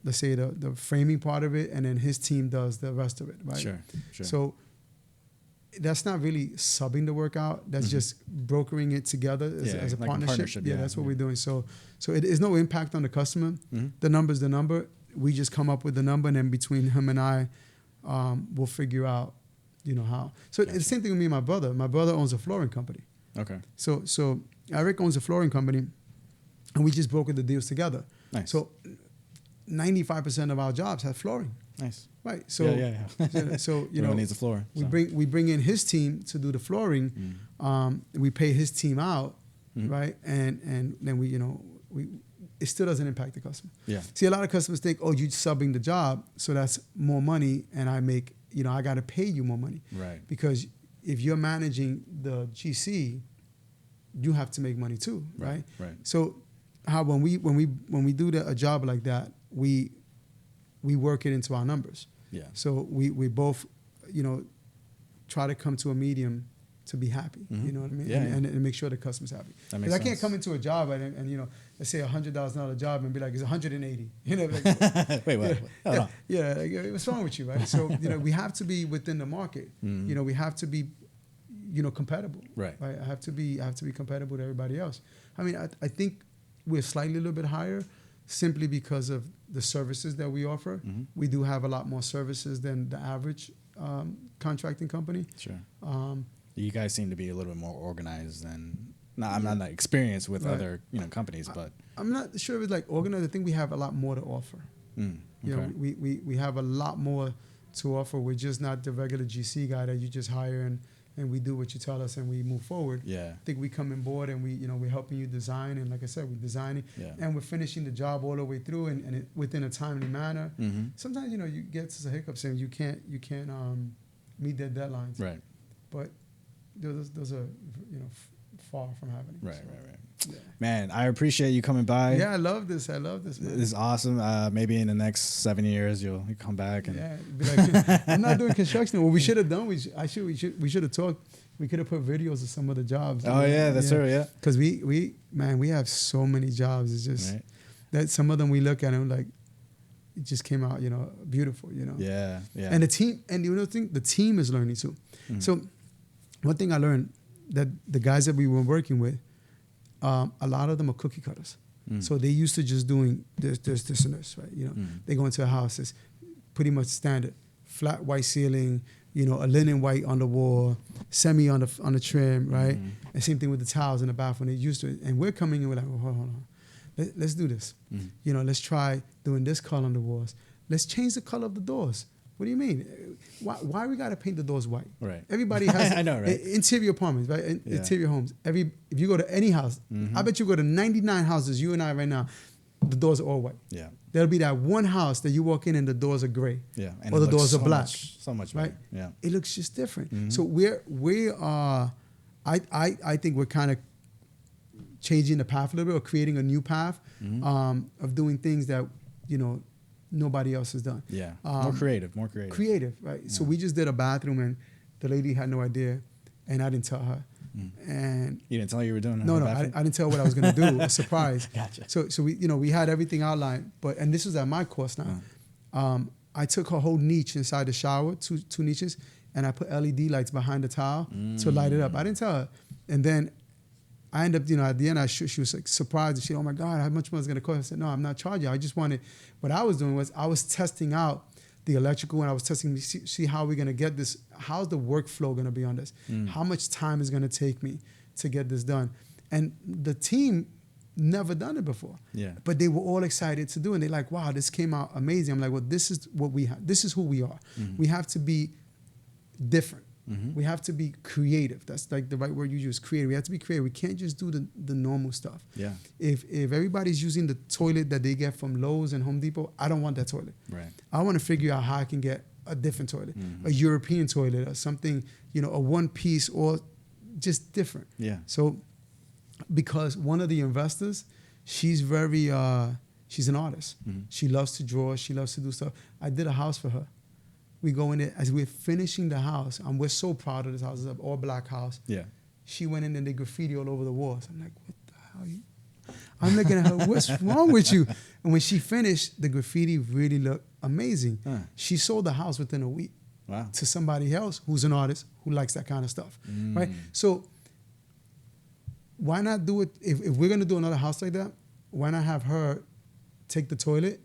let's say the framing part of it, and then his team does the rest of it, right? Sure. So that's not really subbing the work out. That's just brokering it together as a like partnership. Yeah, that's what we're doing. So it is no impact on the customer. The number's the number. We just come up with the number, and then between him and I, we'll figure out, how. So it's the same thing with me and my brother. My brother owns a flooring company. Okay. So Eric owns a flooring company, and we just brokered the deals together. Nice. So 95% of our jobs have flooring. Nice. Right. So so everyone needs a floor. We bring in his team to do the flooring. We pay his team out, right? And then we it still doesn't impact the customer. Yeah. See, a lot of customers think, oh, you're subbing the job, so that's more money, and I make I got to pay you more money. Right. Because if you're managing the GC, you have to make money too, right? Right. So, how when we do a job like that, we we work it into our numbers. Yeah. So we both, try to come to a medium to be happy. Mm-hmm. You know what I mean? Yeah, and make sure the customer's happy. That Because makes I can't sense. come into a job and let's say $100,000 job and be like, it's 180. Like, Wait, what? Oh, no. yeah, like, what's wrong with you, right? So we have to be within the market. Mm-hmm. We have to be, compatible. Right. I have to be compatible to everybody else. I mean, I think we're slightly a little bit higher simply because of the services that we offer. Mm-hmm. We do have a lot more services than the average contracting company. Sure. You guys seem to be a little bit more organized than. No, I'm not experienced with Right. other companies, but I'm not sure if it's like organized. I think we have a lot more to offer. okay. We have a lot more to offer. We're just not the regular GC guy that you just hire and we do what you tell us and we move forward. Yeah. I think we come on board and we're helping you design, and like I said, we're designing and we're finishing the job all the way through and within a timely manner. Mm-hmm. Sometimes you get to hiccups and you can't meet their deadlines. Right. But those are far from happening. Right. So, Right. Yeah. Man, I appreciate you coming by. Yeah, I love this. Man. This is awesome. Maybe in the next 7 years you'll come back and Be like, I'm not doing construction. What we should have done, we should have talked. We could have put videos of some of the jobs. Oh yeah, that's true. Yeah. Because we have so many jobs. It's just Right. that some of them we look at and like it just came out, beautiful. Yeah. Yeah. And the team, and the team is learning too. Mm-hmm. So one thing I learned that the guys that we were working with, a lot of them are cookie cutters. So they used to just doing this, and this, right? They go into a house, it's pretty much standard, flat white ceiling, a linen white on the wall, semi on the trim, right? And same thing with the towels in the bathroom. They used to it, and we're coming in, we're like, hold on. Let's do this. Let's try doing this color on the walls. Let's change the color of the doors. What do you mean? Why we gotta paint the doors white? Right. Everybody has I know, right? Interior apartments, right? Interior homes. If you go to any house, I bet you go to 99 houses, you and I right now, the doors are all white. Yeah. There'll be that one house that you walk in and the doors are gray. Yeah. Or the doors are black. So much right? better. Yeah. It looks just different. So we are I think we're kind of changing the path a little bit, or creating a new path of doing things that nobody else has done. Yeah. More creative. Creative, right? Yeah. So we just did a bathroom, and the lady had no idea, and I didn't tell her. And you didn't tell her you were doing it? No, I didn't tell her what I was going to do. A surprise. Gotcha. So we had everything outlined, and this was at my course now. I took her whole niche inside the shower, two niches, and I put LED lights behind the tile to light it up. I didn't tell her, and then I ended up, at the end, she was like surprised. She said, "Oh my God, how much more is it going to cost?" I said, "No, I'm not charging. I just wanted." What I was doing was I was testing out the electrical, and I was testing to see how we're going to get this. How's the workflow going to be on this? How much time is going to take me to get this done? And the team never done it before. Yeah. But they were all excited to do it. And they're like, "Wow, this came out amazing." I'm like, "Well, this is what we have. This is who we are. We have to be different. We have to be creative." That's like the right word you use, creative. We have to be creative. We can't just do the normal stuff. Yeah. If everybody's using the toilet that they get from Lowe's and Home Depot, I don't want that toilet. Right. I want to figure out how I can get a different toilet, a European toilet or something, a one piece or just different. Yeah. So because one of the investors, she's very, she's an artist. She loves to draw. She loves to do stuff. I did a house for her. We go in there as we're finishing the house, and we're so proud of this house. It's an all-black house. Yeah. She went in and did graffiti all over the walls. I'm like, what the hell? I'm looking at her, what's wrong with you? And when she finished, the graffiti really looked amazing. She sold the house within a week. Wow. To somebody else who's an artist who likes that kind of stuff, right? So why not do it, if we're going to do another house like that, why not have her take the toilet,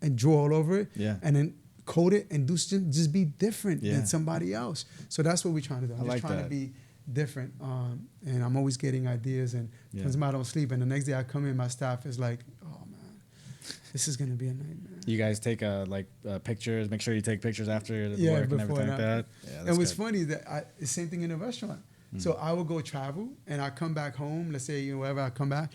and draw all over it, and then coat it and just be different than somebody else. So that's what we're trying to do. I'm just trying to be different, and I'm always getting ideas, and sometimes I don't sleep, and the next day I come in, my staff is like, "Oh man, this is gonna be a nightmare." You guys take pictures. Make sure you take pictures after the work and everything like that. Yeah, and what's funny is that the same thing in the restaurant. So I will go travel, and I come back home. Let's say wherever I come back,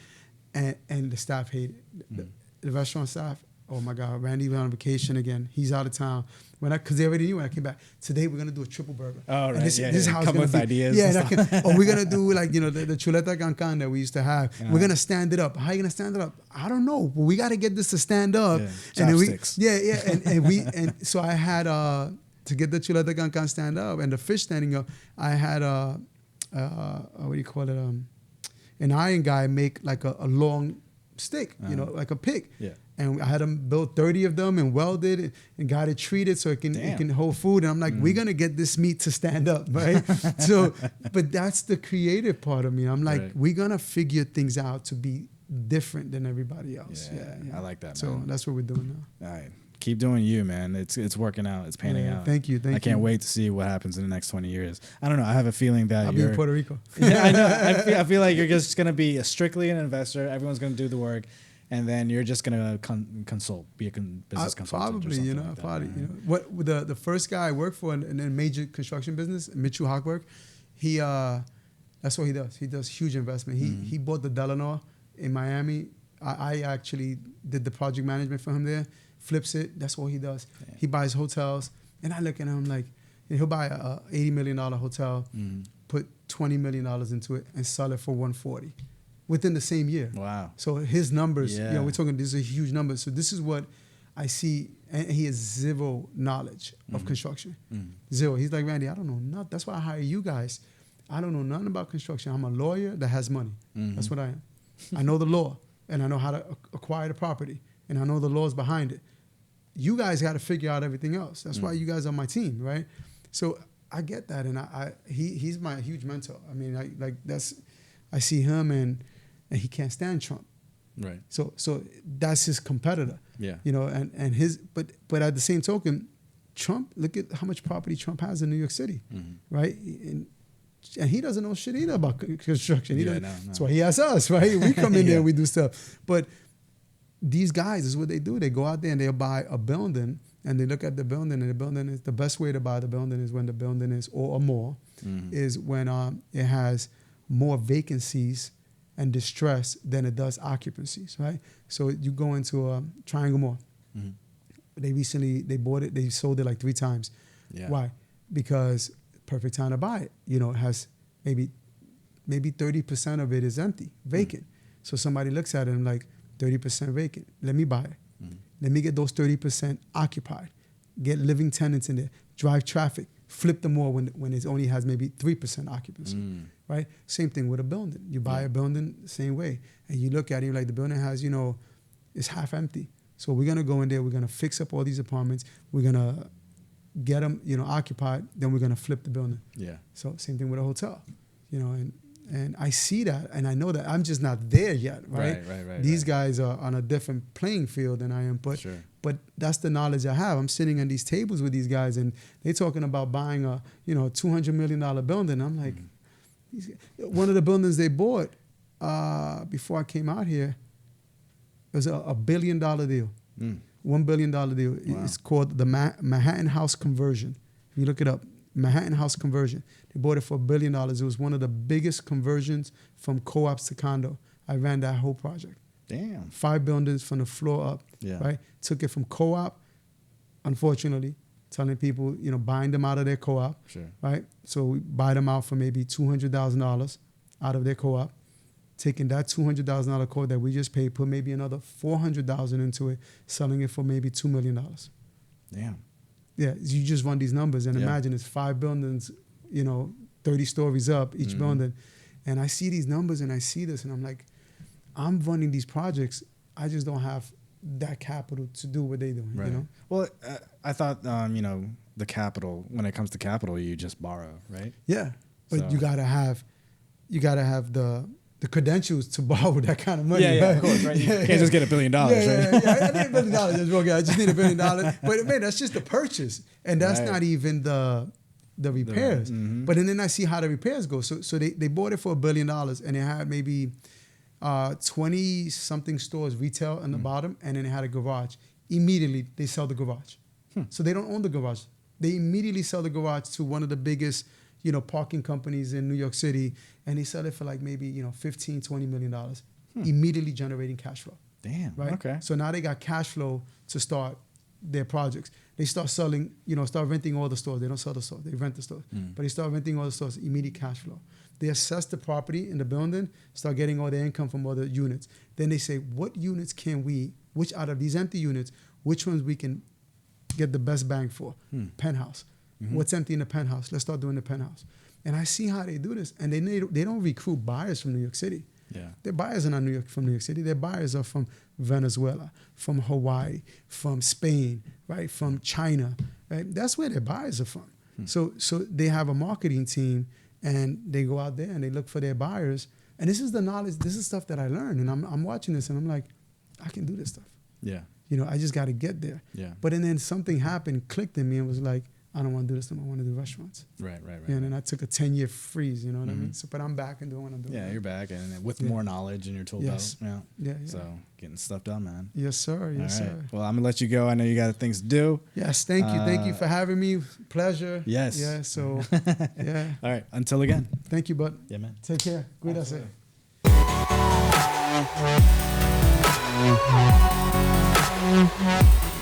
and the staff hate it. The restaurant staff oh my God, Randy went on vacation again. He's out of town. Because they already knew when I came back. Today we're gonna do a triple burger. Oh, right. And this is how it's Come gonna with be. ideas. Yeah, we're gonna do like the chuleta cancan that we used to have. Yeah. We're gonna stand it up. How are you gonna stand it up? I don't know, but we got to get this to stand up. Yeah. And Chopsticks. and so I had to get the chuleta cancan stand up and the fish standing up. I had what do you call it? An iron guy make like a long stick, like a pig. Yeah. And I had them build 30 of them and weld it and got it treated so it can hold food. And I'm like, we're gonna get this meat to stand up, right? So, but that's the creative part of me. I'm like, we're gonna figure things out to be different than everybody else. Yeah. I like that. So man. that's what we're doing now. All right. Keep doing you, man. It's working out. It's panning out. Thank you. I can't wait to see what happens in the next 20 years. I don't know. I have a feeling that I'll be in Puerto Rico. Yeah, I know. I feel like you're just going to be strictly an investor. Everyone's going to do the work. And then you're just gonna consult, be a business consultant. Probably. What the first guy I worked for in a major construction business, Mitchell Hockwork, he that's what he does. He does huge investment. He bought the Delano in Miami. I actually did the project management for him there. Flips it. That's what he does. Yeah. He buys hotels, and I look at him like he'll buy a $80 million hotel, put $20 million into it, and sell it for $140. Within the same year. Wow. So his numbers, we're talking, this is a huge number. So this is what I see, and he has zero knowledge of construction. Zero. He's like, Randy, I don't know nothing. That's why I hire you guys. I don't know nothing about construction. I'm a lawyer that has money. That's what I am. I know the law, and I know how to acquire the property, and I know the laws behind it. You guys got to figure out everything else. That's why you guys are my team, right? So I get that, and he's my huge mentor. I mean, I see him and he can't stand Trump. Right. So that's his competitor. Yeah. And his but at the same token, Trump, look at how much property Trump has in New York City. Right? And he doesn't know shit either about construction. That's why he has us, right? We come in there and we do stuff. But these guys, this is what they do. They go out there and they'll buy a building and they look at the building, and the building is the best way to buy the building is when the building is, or a mall, is when it has more vacancies and distress than it does occupancies, right? So you go into a Triangle Mall. They bought it, they sold it like 3 times. Yeah. Why? Because perfect time to buy it. It has maybe 30% of it is empty, vacant. So somebody looks at it and like, 30% vacant. Let me buy it. Let me get those 30% occupied. Get living tenants in there. Drive traffic. Flip the mall when it only has maybe 3% occupancy, right? Same thing with a building. You buy a building the same way. And you look at it, you're like, the building has, it's half empty. So we're going to go in there. We're going to fix up all these apartments. We're going to get them, occupied. Then we're going to flip the building. Yeah. So same thing with a hotel, and I see that, and I know that I'm just not there yet, right? Right. These guys are on a different playing field than I am, but that's the knowledge I have. I'm sitting on these tables with these guys, and they're talking about buying a $200 million building. I'm like, one of the buildings they bought before I came out here was a $1 billion deal, $1 billion deal. Wow. It's called the Manhattan House Conversion. If you look it up. Manhattan House Conversion. They bought it for $1 billion. It was one of the biggest conversions from co-ops to condo. I ran that whole project. Damn. 5 buildings from the floor up. Yeah. Right? Took it from co-op, unfortunately, telling people, buying them out of their co-op. Sure. Right? So we buy them out for maybe $200,000 out of their co-op. Taking that $200,000 co-op that we just paid, put maybe another $400,000 into it, selling it for maybe $2 million. Damn. Yeah, you just run these numbers and imagine it's 5 buildings, 30 stories up each building. And I see these numbers and I see this and I'm like, I'm running these projects. I just don't have that capital to do what they're doing, right. Well, I thought, the capital, when it comes to capital, you just borrow, right? Yeah, but you gotta have the credentials to borrow that kind of money. Yeah, right? Of course, right? You can't just get $1 billion, right? I need $1 billion. I just need $1 billion. But man, that's just the purchase, and that's not even the repairs. But then I see how the repairs go. So they bought it for $1 billion, and it had maybe 20 something stores retail on the bottom, and then it had a garage. Immediately they sell the garage. So they don't own the garage. They immediately sell the garage to one of the biggest parking companies in New York City, and they sell it for like maybe $15, $20 million, immediately generating cash flow. Damn. Right. Okay. So now they got cash flow to start their projects. They start selling, start renting all the stores. They don't sell the store, they rent the stores. But they start renting all the stores, immediate cash flow. They assess the property in the building, start getting all their income from all the units. Then they say, which out of these empty units, which ones we can get the best bang for? Penthouse. What's empty in the penthouse? Let's start doing the penthouse. And I see how they do this. And they don't recruit buyers from New York City. Yeah. Their buyers are not from New York City. Their buyers are from Venezuela, from Hawaii, from Spain, right? From China, right? That's where their buyers are from. So they have a marketing team, and they go out there and they look for their buyers. And this is the knowledge. This is stuff that I learned. And I'm watching this, and I'm like, I can do this stuff. Yeah. I just got to get there. Yeah. But and then something happened, clicked in me, and was like, I don't want to do this anymore. I want to do restaurants. Right. And then I took a 10-year freeze, you know what I mean? So, but I'm back and doing what I'm doing. Yeah, you're back and with more knowledge in your tool belt. Yeah. So getting stuff done, man. Yes, sir. Yes, sir. Well, I'm gonna let you go. I know you got things to do. Yes, thank you. Thank you for having me. Pleasure. Yes. Yeah, so, yeah. All right. Until again. Thank you, bud. Yeah, man. Take care. Cuídase. Absolutely.